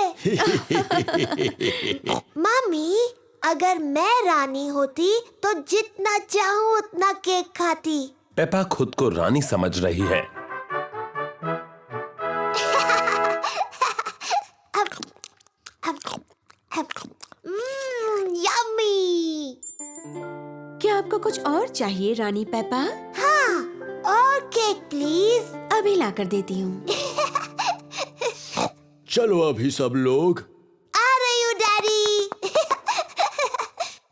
मम्मी, अगर मैं रानी होती तो जितना चाहूँ उतना केक खाती। पेपा खुद को रानी समझ रही है। यम्मी। क्या आपको कुछ और चाहिए रानी पेपा? हाँ, और केक प्लीज। अभी ला कर देती हूँ। चलो अभी सब लोग। आ रही हूँ डैडी।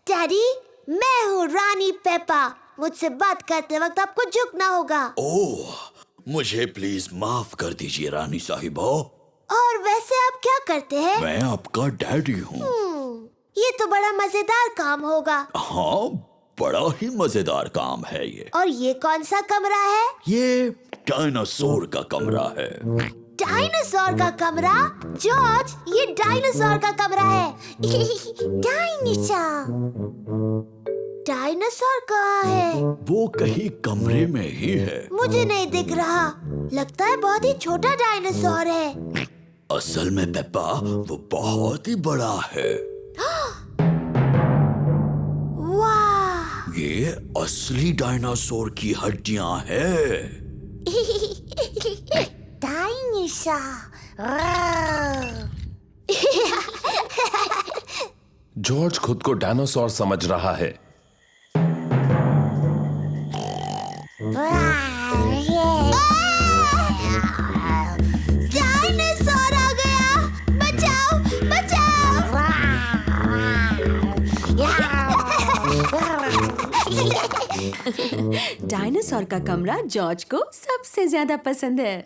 डैडी, मैं हूँ रानी पेपा। मुझसे बात करते वक्त आपको झुकना होगा। ओह, मुझे प्लीज माफ कर दीजिए रानी साहिबा। और वैसे आप क्या करते हैं? मैं आपका डैडी हूँ। ये तो बड़ा मजेदार काम होगा। हाँ, बड़ा ही मजेदार काम है ये। और ये कौन सा कमरा है? ये डायनासोर का कमरा है। डायनासोर का कमरा? जॉर्ज, ये डायनासोर का कमरा है। डायनासोर। डायनासोर कहाँ है? वो कहीं कमरे में ही है। मुझे नहीं दिख रहा। लगता है बहुत ही छोटा डायनासोर है। असल में पेप्पा, वो बहुत ही बड़ा है। वाह! ये असली डायनासोर की हड्डियां हैं। जॉर्ज खुद को डायनासोर समझ रहा है। डायनासोर आ गया! बचाओ, बचाओ! डायनासोर का कमरा जॉर्ज को सबसे ज्यादा पसंद है।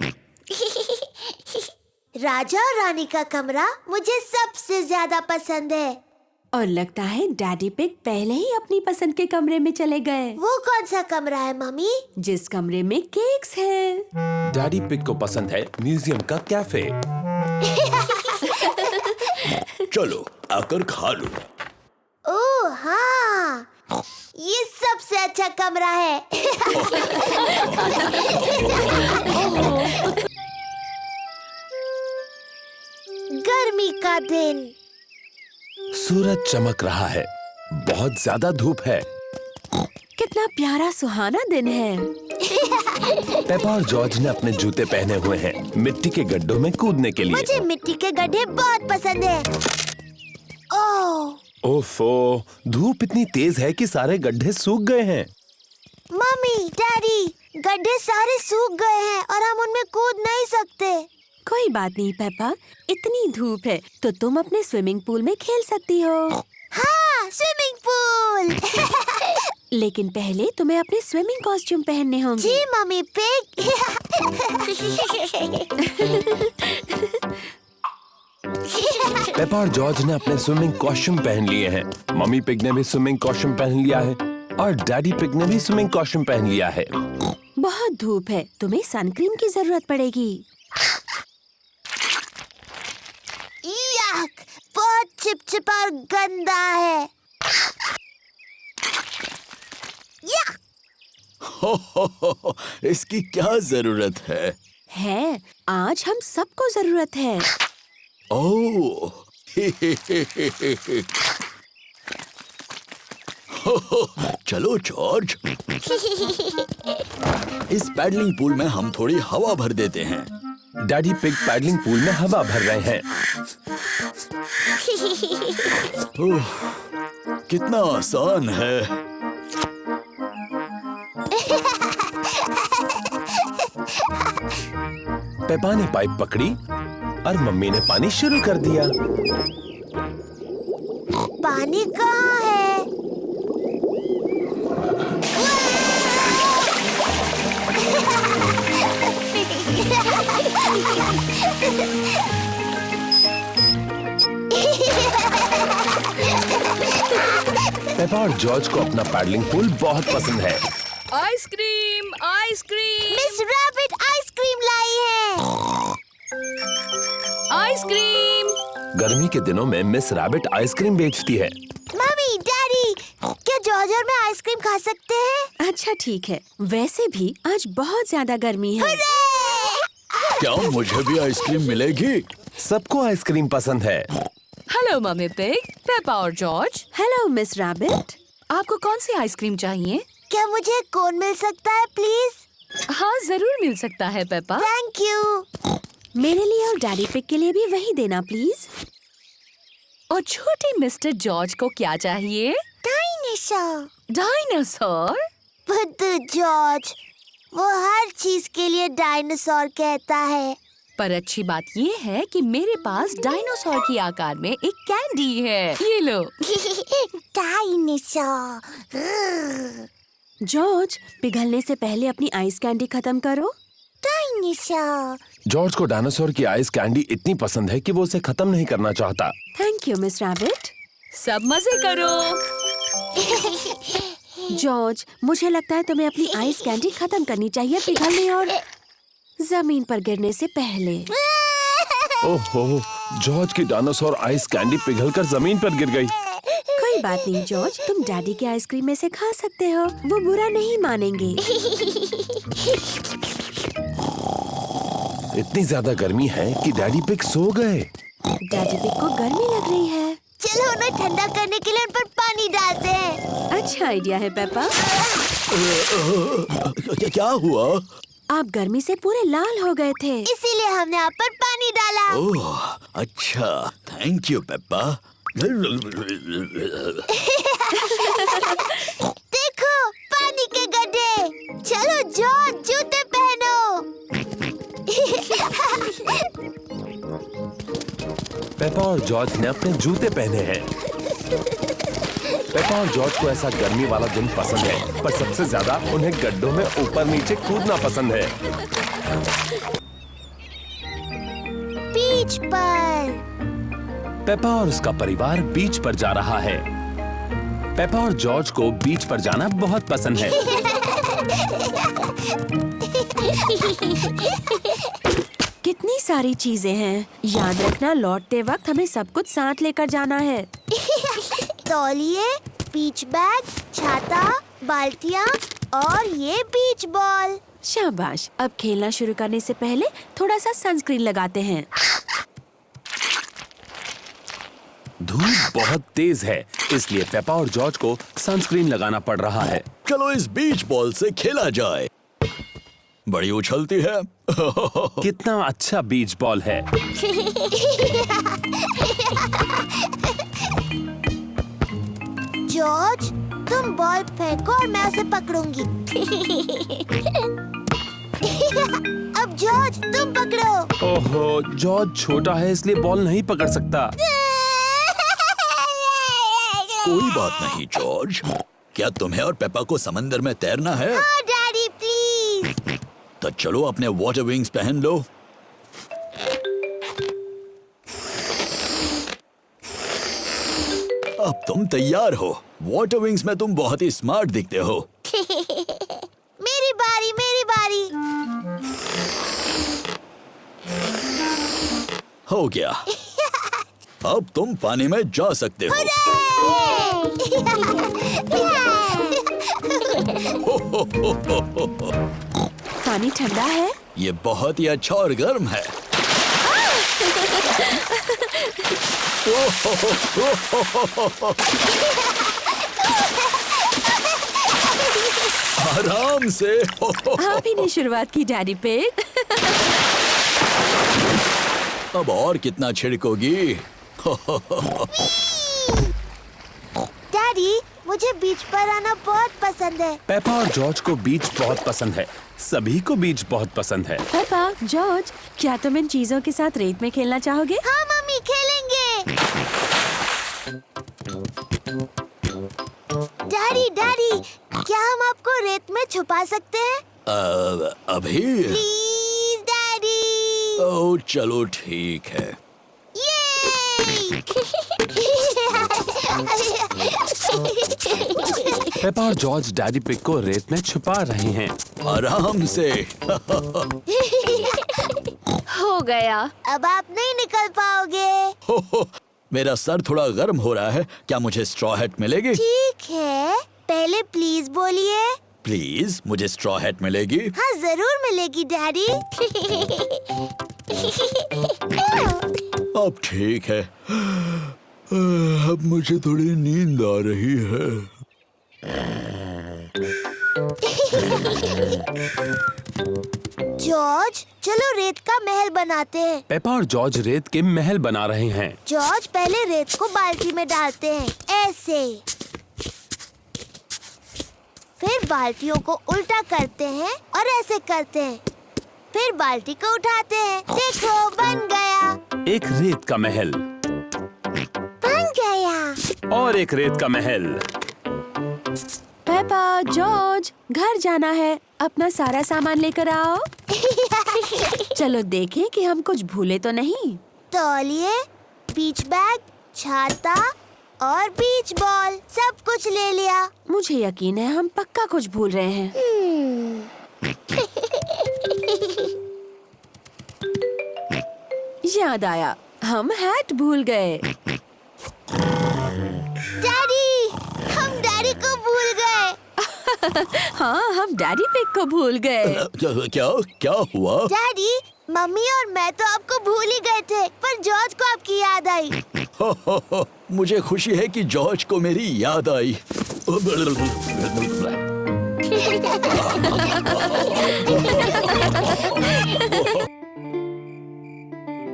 राजा और रानी का कमरा मुझे सबसे ज्यादा पसंद है। और लगता है डैडी पिग पहले ही अपनी पसंद के कमरे में चले गए। वो कौन सा कमरा है मम्मी? जिस कमरे में केक्स हैं। डैडी पिग को पसंद है म्यूजियम का कैफे। चलो आकर खा लो। ओह हाँ, ये सबसे अच्छा कमरा है। गर्मी का दिन। सूरज चमक रहा है, बहुत ज्यादा धूप है। कितना प्यारा सुहाना दिन है। पेपा और जॉर्ज ने अपने जूते पहने हुए हैं मिट्टी के गड्ढों में कूदने के लिए। मुझे मिट्टी के गड्ढे बहुत पसंद है। ओह ओफो, धूप इतनी तेज है कि सारे गड्ढे सूख गए हैं। मम्मी, डैडी, गड्ढे सारे सूख गए हैं और हम उनमें कूद नहीं सकते। कोई बात नहीं पेपा, इतनी धूप है तो तुम अपने स्विमिंग पूल में खेल सकती हो। हाँ, स्विमिंग पूल। लेकिन पहले तुम्हें अपने स्विमिंग कॉस्ट्यूम पहनने होंगे। जी मम्मी पिग। पेपा और जॉर्ज ने अपने स्विमिंग कॉस्ट्यूम पहन लिए हैं। मम्मी पिग ने भी स्विमिंग कॉस्ट्यूम पहन लिया है और डैडी पिग ने भी स्विमिंग कॉस्ट्यूम पहन लिया है। बहुत धूप है, तुम्हें सनक्रीम की जरूरत पड़ेगी। याक, बहुत चिपचिपा और गंदा है। या! हो, इसकी क्या जरूरत है? आज हम सबको जरूरत है। ओह, चलो जॉर्ज, इस पैडलिंग पूल में हम थोड़ी हवा भर देते हैं। डैडी पिग पैडलिंग पूल में हवा भर रहे हैं। ओह, कितना आसान है। पेपा ने पाइप पकड़ी और मम्मी ने पानी शुरू कर दिया। पानी कहाँ है? पेपा और जॉर्ज को अपना पैडलिंग पूल बहुत पसंद है। Ice cream, ice cream, miss rabbit ice cream लाई है। आइसक्रीम। गर्मी के दिनों में मिस रैबिट आइसक्रीम बेचती है। मम्मी, डैडी, क्या जॉर्ज और मैं आइसक्रीम खा सकते हैं? अच्छा ठीक है, वैसे भी आज बहुत ज्यादा गर्मी है। क्या मुझे भी आइसक्रीम मिलेगी? सबको आइसक्रीम पसंद है। हेलो मम्मी पिग, पेपा और जॉर्ज। Hello miss rabbit. आपको कौन सी आइसक्रीम चाहिए? क्या मुझे कोन मिल सकता है प्लीज? हाँ जरूर मिल सकता है पेपा। Thank you. मेरे लिए और डैडी पिग के लिए भी वही देना प्लीज। और छोटे मिस्टर जॉर्ज को क्या चाहिए? डायनासोर। डायनासोर? बुद्धू जॉर्ज, वो हर चीज के लिए डायनासोर कहता है। पर अच्छी बात ये है कि मेरे पास डायनासोर की आकार में एक कैंडी है। ये लो। डायनासोर। जॉर्ज, पिघलने से पहले अपनी आइस कैंडी खत्म करो। डायनासोर। जॉर्ज को डायनासोर की आइस कैंडी इतनी पसंद है कि वो उसे खत्म नहीं करना चाहता। Thank you miss rabbit. सब मजे करो। जॉर्ज, मुझे लगता है तुम्हें अपनी आइस कैंडी खत्म करनी चाहिए पिघलने और जमीन पर गिरने से पहले। ओहो, जॉर्ज की डायनासोर आइस कैंडी पिघलकर जमीन पर गिर गई। कोई बात नहीं जॉर्ज, तुम डैडी के आइसक्रीम में से खा सकते हो, वो बुरा नहीं मानेंगे। इतनी ज्यादा गर्मी है कि डैडी पिग सो गए। डैडी पिग को गर्मी लग रही है। चलो उन्हें ठंडा करने के लिए उन पर पानी डालते हैं। अच्छा आइडिया है पेपा। क्या हुआ? आप गर्मी से पूरे लाल हो गए थे। इसीलिए हमने आप पर पानी डाला। ओह, अच्छा, थैंक यू पेप्पा। देखो, पानी के गड्ढे। चलो जॉर्ज, जूते पहनो। पेपा और जॉर्ज ने अपने जूते पहने हैं। पेपा और जॉर्ज को ऐसा गर्मी वाला दिन पसंद है, पर सबसे ज्यादा उन्हें गड्ढों में ऊपर नीचे कूदना पसंद है। बीच पर। पेपा और उसका परिवार बीच पर जा रहा है। पेपा और जॉर्ज को बीच पर जाना बहुत पसंद है। कितनी सारी चीजें हैं। याद रखना, लौटते वक्त हमें सब कुछ साथ लेकर जाना है। तौलिए, बीच बैग, छाता, बाल्टियाँ और ये बीच बॉल। शाबाश। अब खेलना शुरू करने से पहले थोड़ा सा सनस्क्रीन लगाते हैं। धूप बहुत तेज है, इसलिए पेपा और जॉर्ज को सनस्क्रीन लगाना पड़ रहा है। चलो इस बीच बॉल से खेला जाए। बड़ी उछलती है। कितना अच्छा बीच बॉल है। जॉर्ज, तुम बॉल फेंको और मैं उसे पकड़ूंगी। अब जॉर्ज, तुम पकड़ो। ओहो, जॉर्ज छोटा है इसलिए बॉल नहीं पकड़ सकता। कोई बात नहीं जॉर्ज। क्या तुम्हें और पेपा को समंदर में तैरना है? हाँ डैडी, प्लीज। तो चलो अपने वाटर विंग्स पहन लो। अब तुम तैयार हो। वाटर विंग्स में तुम बहुत ही स्मार्ट दिखते हो। मेरी बारी, मेरी बारी। हो गया। अब तुम पानी में जा सकते हो। पानी ठंडा है। ये बहुत ही अच्छा और गर्म है। आराम से। आप ही ने शुरुआत की डैडी पिग। अब और कितना छिड़कोगी? डैडी, मुझे बीच पर आना बहुत पसंद है। पेपा और जॉर्ज को बीच बहुत पसंद है। सभी को बीच बहुत पसंद है। पेपा, जॉर्ज, क्या तुम इन चीजों के साथ रेत में खेलना चाहोगे? हाँ मम्मी, खेलेंगे। डैडी, डैडी, क्या हम आपको रेत में छुपा सकते हैं? अभी? Please daddy. ओह चलो ठीक है। पेपा और जॉर्ज डैडी पिग को रेत में छुपा रहे हैं। आराम से। हो गया। अब आप नहीं निकल पाओगे। मेरा सर थोड़ा गर्म हो रहा है। क्या मुझे स्ट्रॉ हैट मिलेगी? ठीक है, पहले प्लीज बोलिए। प्लीज, मुझे स्ट्रॉ हैट मिलेगी? हाँ जरूर मिलेगी डैडी। अब ठीक है। अब मुझे थोड़ी नींद आ रही है। जॉर्ज, चलो रेत का महल बनाते हैं। पेपा और जॉर्ज रेत के महल बना रहे हैं। जॉर्ज, पहले रेत को बाल्टी में डालते हैं, ऐसे। फिर बाल्टियों को उल्टा करते हैं और ऐसे करते हैं। फिर बाल्टी को उठाते हैं। देखो, बन गया। एक रेत का महल बन गया। और एक रेत का महल। पेपा, जॉर्ज, घर जाना है। अपना सारा सामान लेकर आओ। चलो देखें कि हम कुछ भूले तो नहीं। तौलिए, बीच बैग, छाता और बीच बॉल, सब कुछ ले लिया। मुझे यकीन है हम पक्का कुछ भूल रहे हैं। याद आया, हम हैट भूल गए। डैडी, हम डैडी को भूल गए। हाँ, हम डैडी पिग को भूल गए। क्या क्या हुआ? डैडी, मम्मी और मैं तो आपको भूल ही गए थे, पर जॉर्ज को आपकी याद आई। मुझे खुशी है कि जॉर्ज को मेरी याद आई।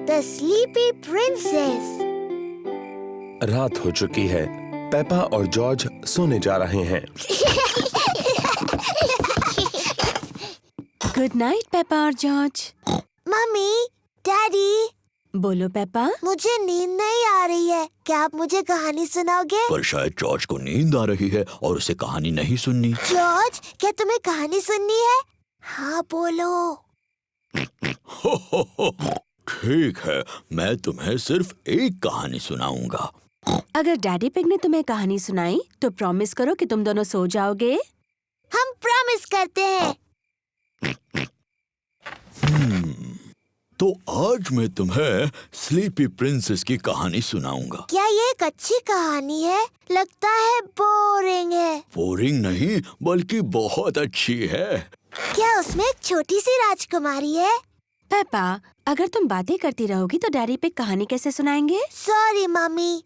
The Sleepy Princess। रात हो चुकी है। पेपा और जॉर्ज सोने जा रहे हैं। गुड नाइट पेपा और जॉर्ज। Mummy, daddy. बोलो पेपा। मुझे नींद नहीं आ रही है, क्या आप मुझे कहानी सुनाओगे? पर शायद जॉर्ज को नींद आ रही है और उसे कहानी नहीं सुननी। जॉर्ज, क्या तुम्हें कहानी सुननी है? हाँ बोलो। ठीक है, मैं तुम्हें सिर्फ एक कहानी सुनाऊंगा। अगर डैडी पिग ने तुम्हें कहानी सुनाई तो प्रॉमिस करो कि तुम दोनों सो जाओगे। हम प्रॉमिस करते हैं। तो आज मैं तुम्हें स्लीपी प्रिंसेस की कहानी सुनाऊंगा। क्या ये एक अच्छी कहानी है? लगता है बोरिंग है। बोरिंग नहीं, बल्कि बहुत अच्छी है। क्या उसमें एक छोटी सी राजकुमारी है? पेपा, अगर तुम बातें करती रहोगी तो डैडी पिग कहानी कैसे सुनाएंगे? Sorry mummy.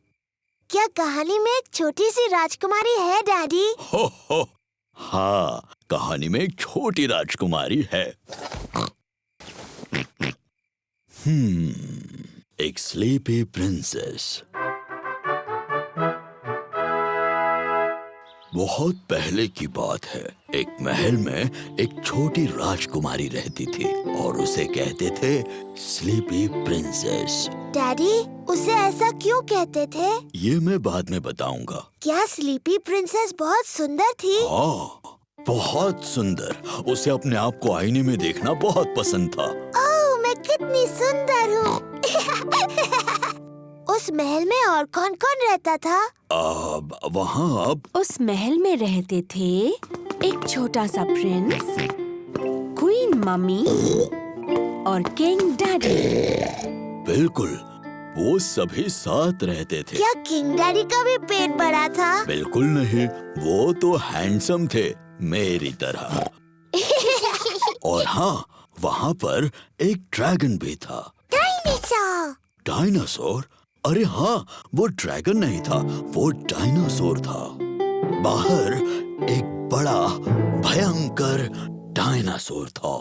क्या कहानी में एक छोटी सी राजकुमारी है डैडी? हो, हाँ, कहानी में एक छोटी राजकुमारी है। एक स्लीपी प्रिंसेस। बहुत पहले की बात है। एक महल में एक छोटी राजकुमारी रहती थी और उसे कहते थे स्लीपी प्रिंसेस। डैडी, उसे ऐसा क्यों कहते थे? ये मैं बाद में बताऊंगा। क्या स्लीपी प्रिंसेस बहुत सुंदर थी? हाँ, बहुत सुंदर। उसे अपने आप को आईने में देखना बहुत पसंद था। ओह, मैं कितनी सुंदर हूँ। उस महल में और कौन कौन रहता था? वहाँ अब उस महल में रहते थे एक छोटा सा प्रिंस, क्वीन मम्मी और किंग डैडी। बिल्कुल, वो सभी साथ रहते थे। क्या किंग डैडी का भी पेट बड़ा था? बिल्कुल नहीं, वो तो हैंडसम थे मेरी तरह। और हाँ, वहाँ पर एक ड्रैगन भी था। डायनासोर। डायनासोर? अरे हाँ, वो ड्रैगन नहीं था, वो डायनासोर था। बाहर एक बड़ा भयंकर डायनासोर था।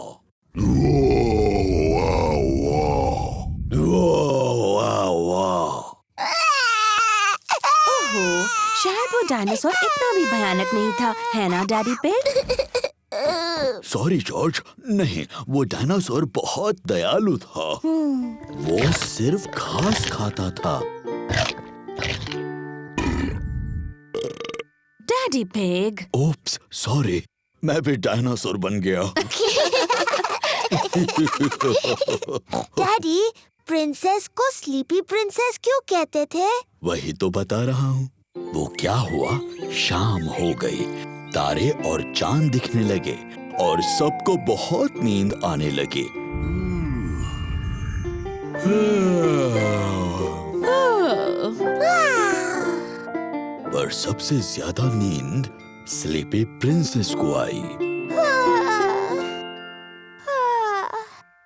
ओहो, शायद वो डायनासोर इतना भी भयानक नहीं था, है ना डैडी पिग? सॉरी जॉर्ज, नहीं, वो डायनासोर बहुत दयालु था। वो सिर्फ घास खाता था। Daddy pig. ओप्स, सॉरी, मैं भी डायनासोर बन गया। डैडी, प्रिंसेस को स्लीपी प्रिंसेस क्यों कहते थे? वही तो बता रहा हूँ। वो क्या हुआ, शाम हो गई, तारे और चांद दिखने लगे और सबको बहुत नींद आने लगी। पर सबसे ज्यादा नींद स्लीपी प्रिंसेस को आई।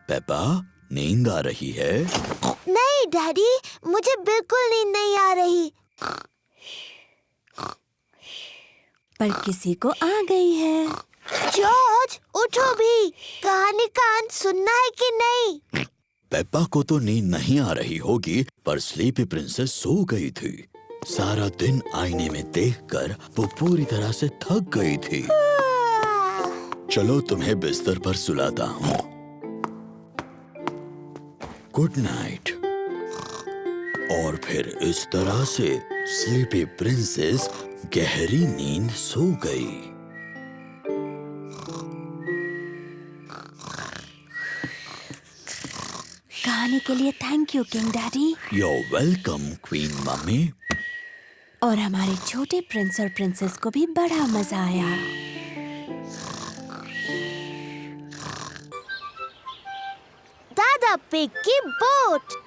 पेपा, नींद आ रही है? नहीं डैडी, मुझे बिल्कुल नींद नहीं आ रही। पर किसी को आ गई है। जॉर्ज, उठो भी। कहानी का अंत सुनना है कि नहीं? पेप्पा को तो नींद नहीं आ रही होगी, पर स्लीपी प्रिंसेस सो गई थी। सारा दिन आईने में देखकर वो पूरी तरह से थक गई थी। चलो तुम्हें बिस्तर पर सुलाता हूँ। Good night. और फिर इस तरह से स्लीपी प्रिंसेस गहरी नींद सो गई। कहानी के लिए thank you king daddy. You're welcome, queen mummy. और हमारे छोटे प्रिंस और प्रिंसेस को भी बड़ा मजा आया। दादा पिग की बोट।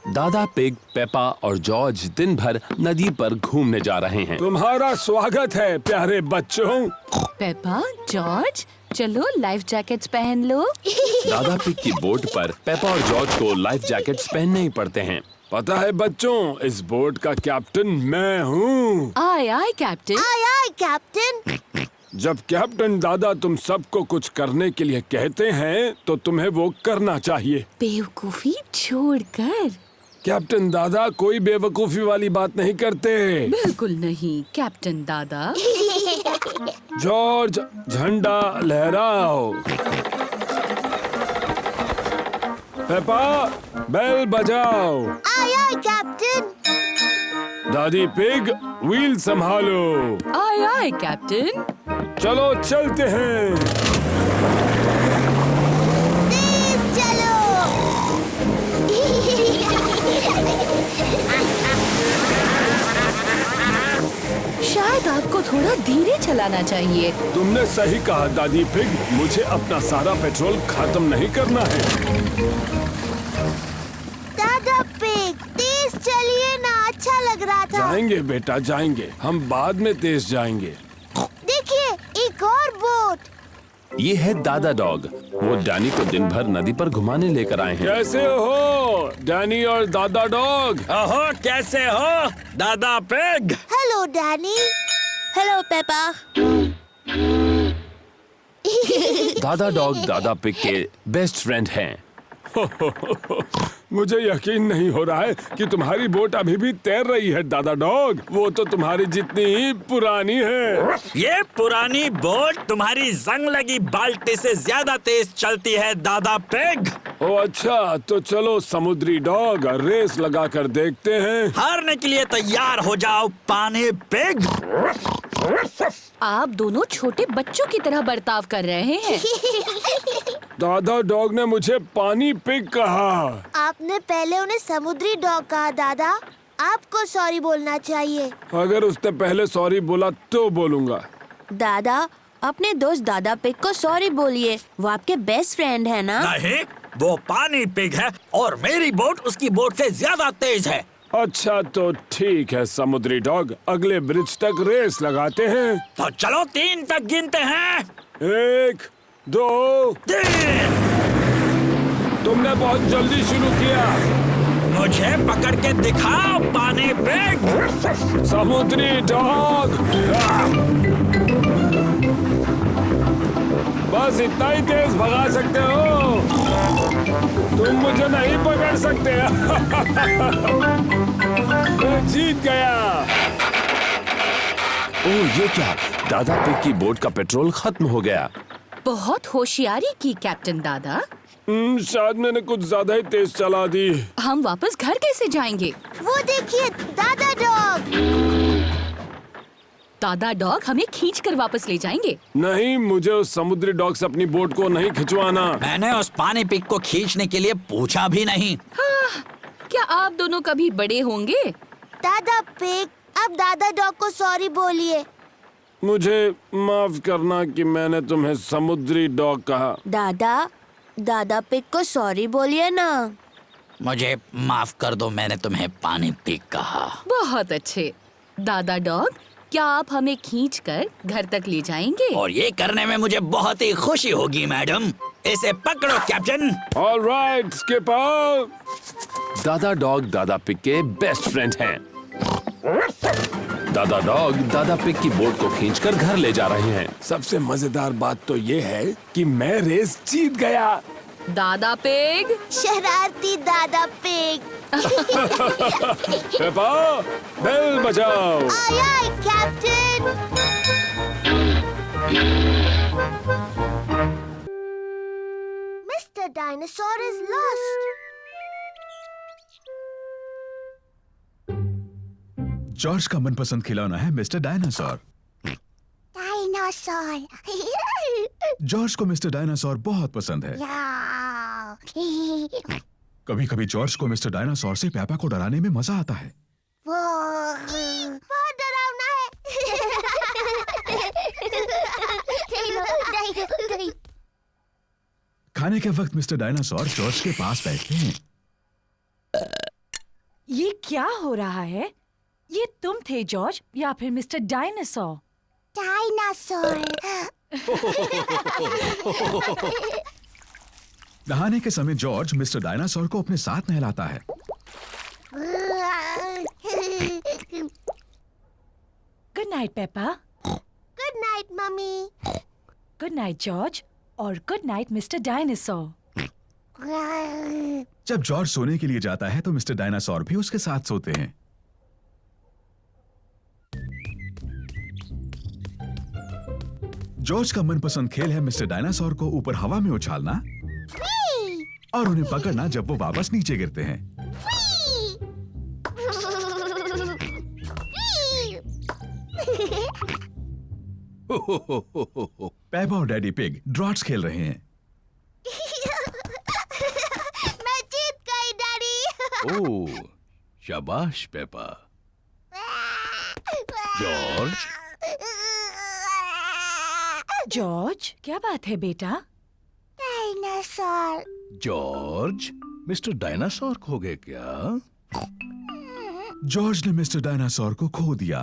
दादा पिग, पेपा और जॉर्ज दिन भर नदी पर घूमने जा रहे हैं। तुम्हारा स्वागत है प्यारे बच्चों। पेपा, जॉर्ज, चलो लाइफ जैकेट्स पहन लो। दादा पिग की बोट पर पेपा और जॉर्ज को लाइफ जैकेट्स पहनने ही पड़ते हैं। पता है बच्चों, इस बोट का कैप्टन मैं हूँ। आय आय कैप्टन। आय आय कैप्टन। जब कैप्टन दादा तुम सबको कुछ करने के लिए कहते हैं तो तुम्हें वो करना चाहिए। बेवकूफी छोड़कर। कैप्टन दादा कोई बेवकूफी वाली बात नहीं करते। बिल्कुल नहीं कैप्टन दादा। जॉर्ज, झंडा लहराओ। पेपा, बेल बजाओ। Aye aye captain. दादी पिग, व्हील संभालो। आय आय कैप्टन। चलो चलते हैं। तेज चलो। आपको थोड़ा धीरे चलाना चाहिए। तुमने सही कहा दादी पिग, मुझे अपना सारा पेट्रोल खत्म नहीं करना है। दादा पिग, तेज चलिए ना, अच्छा लग रहा था। जाएंगे बेटा जाएंगे, हम बाद में तेज जाएंगे। देखिए, एक और बोट। ये है दादा डॉग। वो डैनी को दिन भर नदी पर घुमाने लेकर आए हैं। कैसे हो डैनी और दादा डॉग? ओहो, कैसे हो दादा pig? Hello Danny. Hello Peppa. दादा डॉग दादा पिग के बेस्ट फ्रेंड हैं। मुझे यकीन नहीं हो रहा है कि तुम्हारी बोट अभी भी तैर रही है दादा डॉग। वो तो तुम्हारी जितनी ही पुरानी है। ये पुरानी बोट तुम्हारी जंग लगी बाल्टी से ज्यादा तेज चलती है दादा पिग। ओ अच्छा, तो चलो समुद्री डॉग, रेस लगा कर देखते हैं। हारने के लिए तैयार हो जाओ पानी पिग। आप दोनों छोटे बच्चों की तरह बर्ताव कर रहे हैं। दादा डॉग ने मुझे पानी पिग कहा। आपने पहले उन्हें समुद्री डॉग कहा दादा। आपको सॉरी बोलना चाहिए। अगर उसने पहले सॉरी बोला तो बोलूंगा। दादा, अपने दोस्त दादा पिग को सॉरी बोलिए, वो आपके बेस्ट फ्रेंड है ना? नहीं, वो पानी पिग है और मेरी बोट उसकी बोट से ज्यादा तेज है। अच्छा तो ठीक है समुद्री डॉग, अगले ब्रिज तक रेस लगाते हैं। तो चलो 3 तक गिनते हैं। 1, 2, 3। तुमने बहुत जल्दी शुरू किया। मुझे पकड़ के दिखाओ पानी पिग। समुद्री डॉग, बस इतना ही तेज भगा सकते हो, तुम मुझे नहीं पकड़ सकते। मैं जीत गया। ओह ये क्या, दादा पिग की बोट का पेट्रोल खत्म हो गया। बहुत होशियारी की कैप्टन दादा। शायद मैंने कुछ ज्यादा ही तेज चला दी। हम वापस घर कैसे जाएंगे? वो देखिए दादा डॉग। दादा डॉग हमें खींच कर वापस ले जाएंगे। नहीं, मुझे उस समुद्री डॉग से अपनी बोट को नहीं खिंचवाना। मैंने उस पानी पिग को खींचने के लिए पूछा भी नहीं। हाँ, क्या आप दोनों कभी बड़े होंगे? दादा पिग, अब दादा डॉग को सॉरी बोलिए। मुझे माफ करना कि मैंने तुम्हें समुद्री डॉग कहा। दादा पिग को सॉरी बोलिए ना। मुझे माफ कर दो, मैंने तुम्हें पानी पिग कहा। बहुत अच्छे। दादा डॉग, क्या आप हमें खींचकर घर तक ले जाएंगे? और ये करने में मुझे बहुत ही खुशी होगी मैडम। इसे पकड़ो कैप्टन। All right skipper. दादा डॉग दादा पिग के बेस्ट फ्रेंड हैं। दादा डॉग दादा पिग की बोट को खींचकर घर ले जा रहे हैं। सबसे मजेदार बात तो ये है कि मैं रेस जीत गया। दादा पिग, शरारती दादा पिग। पेपा, बेल बजाओ। Aye aye captain. Mister dinosaur is lost. George का मनपसंद खिलौना है मिस्टर डायनासोर। डायनासोर। जॉर्ज को मिस्टर डायनासोर बहुत पसंद है। कभी कभी जॉर्ज को मिस्टर डायनासोर से पेपा को डराने में मजा आता है। बहुत डरावना है। खाने के वक्त मिस्टर डायनासोर जॉर्ज के पास बैठते हैं। ये क्या हो रहा है? ये तुम थे जॉर्ज या फिर मिस्टर डायनासोर? डायनासोर। नहाने के समय जॉर्ज मिस्टर डायनासोर को अपने साथ नहलाता है। Good night Peppa. Good night mummy. Good night George और गुड नाइट मिस्टर डायनासोर। जब जॉर्ज सोने के लिए जाता है तो मिस्टर डायनासोर भी उसके साथ सोते हैं। जॉर्ज का मनपसंद खेल है मिस्टर डायनासोर को ऊपर हवा में उछालना और उन्हें पकड़ना जब वो वापस नीचे गिरते हैं। पेपा और डैडी पिग ड्रॉट्स खेल रहे हैं। मैं जीत गई डैडी। ओह, शाबाश पेपा। जॉर्ज, जॉर्ज, क्या बात है बेटा? डायनासोर। जॉर्ज, मिस्टर डायनासोर खो गए क्या? जॉर्ज ने मिस्टर डायनासोर को खो दिया।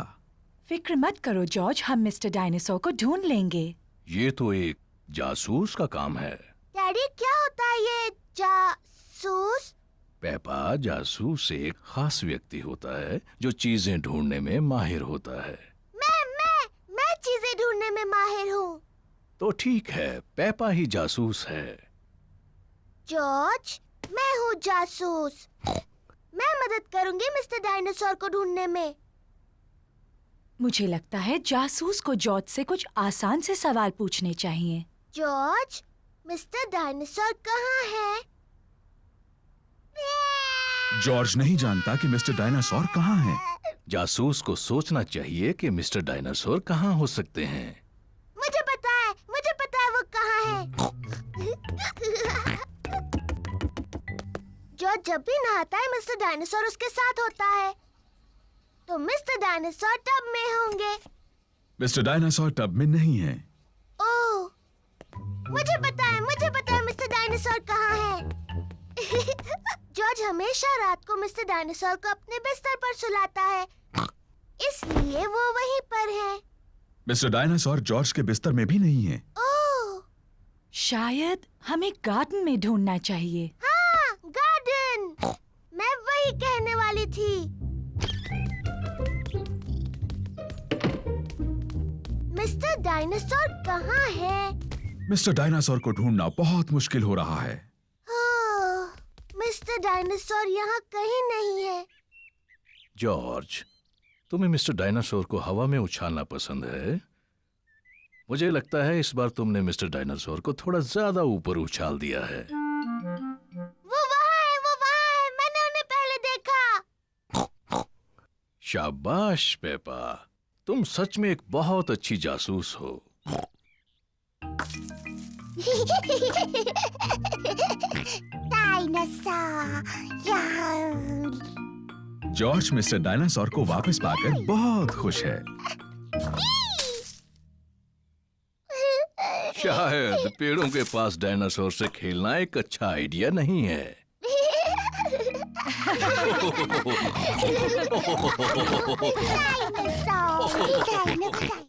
फिक्र मत करो जॉर्ज, हम मिस्टर डायनासोर को ढूंढ लेंगे। ये तो एक जासूस का काम है। डैडी, क्या होता है ये जासूस? पेपा, जासूस एक खास व्यक्ति होता है जो चीजें ढूंढने में माहिर होता है। मैं चीजें ढूंढने में माहिर हूँ। तो ठीक है, पेपा ही जासूस है। जॉर्ज, मैं हूँ जासूस। मैं मदद करूंगी मिस्टर डायनासोर को ढूंढने में। मुझे लगता है जासूस को जॉर्ज से कुछ आसान से सवाल पूछने चाहिए। जॉर्ज, मिस्टर डायनासोर कहाँ है? जॉर्ज नहीं जानता कि मिस्टर डायनासोर कहाँ है। जासूस को सोचना चाहिए कि मिस्टर डायनासोर कहाँ हो सकते हैं। मुझे पता है वो कहाँ है। जॉर्ज जब भी नहाता है मिस्टर डायनासोर उसके साथ होता है। तो मिस्टर डायनासोर टब में होंगे। मिस्टर डायनासोर टब में नहीं है। ओह, मुझे पता है मिस्टर डायनासोर कहाँ है। जॉर्ज हमेशा रात को मिस्टर डायनासोर को अपने बिस्तर पर सुलाता है, इसलिए वो वहीं पर है। मिस्टर डायनासोर जॉर्ज के बिस्तर में भी नहीं है। ओह, शायद हमें गार्डन में ढूंढना चाहिए। हाँ, गार्डन। मैं वही कहने वाली थी। मिस्टर डायनासोर कहाँ है? मिस्टर डायनासोर को ढूंढना बहुत मुश्किल हो रहा है। मिस्टर डायनासोर यहाँ कहीं नहीं है। जॉर्ज, तुम्हें मिस्टर डायनासोर को हवा में उछालना पसंद है। मुझे लगता है इस बार तुमने मिस्टर डायनासोर को थोड़ा ज्यादा ऊपर उछाल दिया है। वो वहाँ है, मैंने उन्हें पहले देखा। शाबाश पेपा, तुम सच में एक बहुत अच्छी जासूस हो। जॉर्ज मिस्टर डायनासोर को वापस पाकर बहुत खुश है। शायद पेड़ों के पास डायनासोर से खेलना एक अच्छा आइडिया नहीं है। डायनासोर।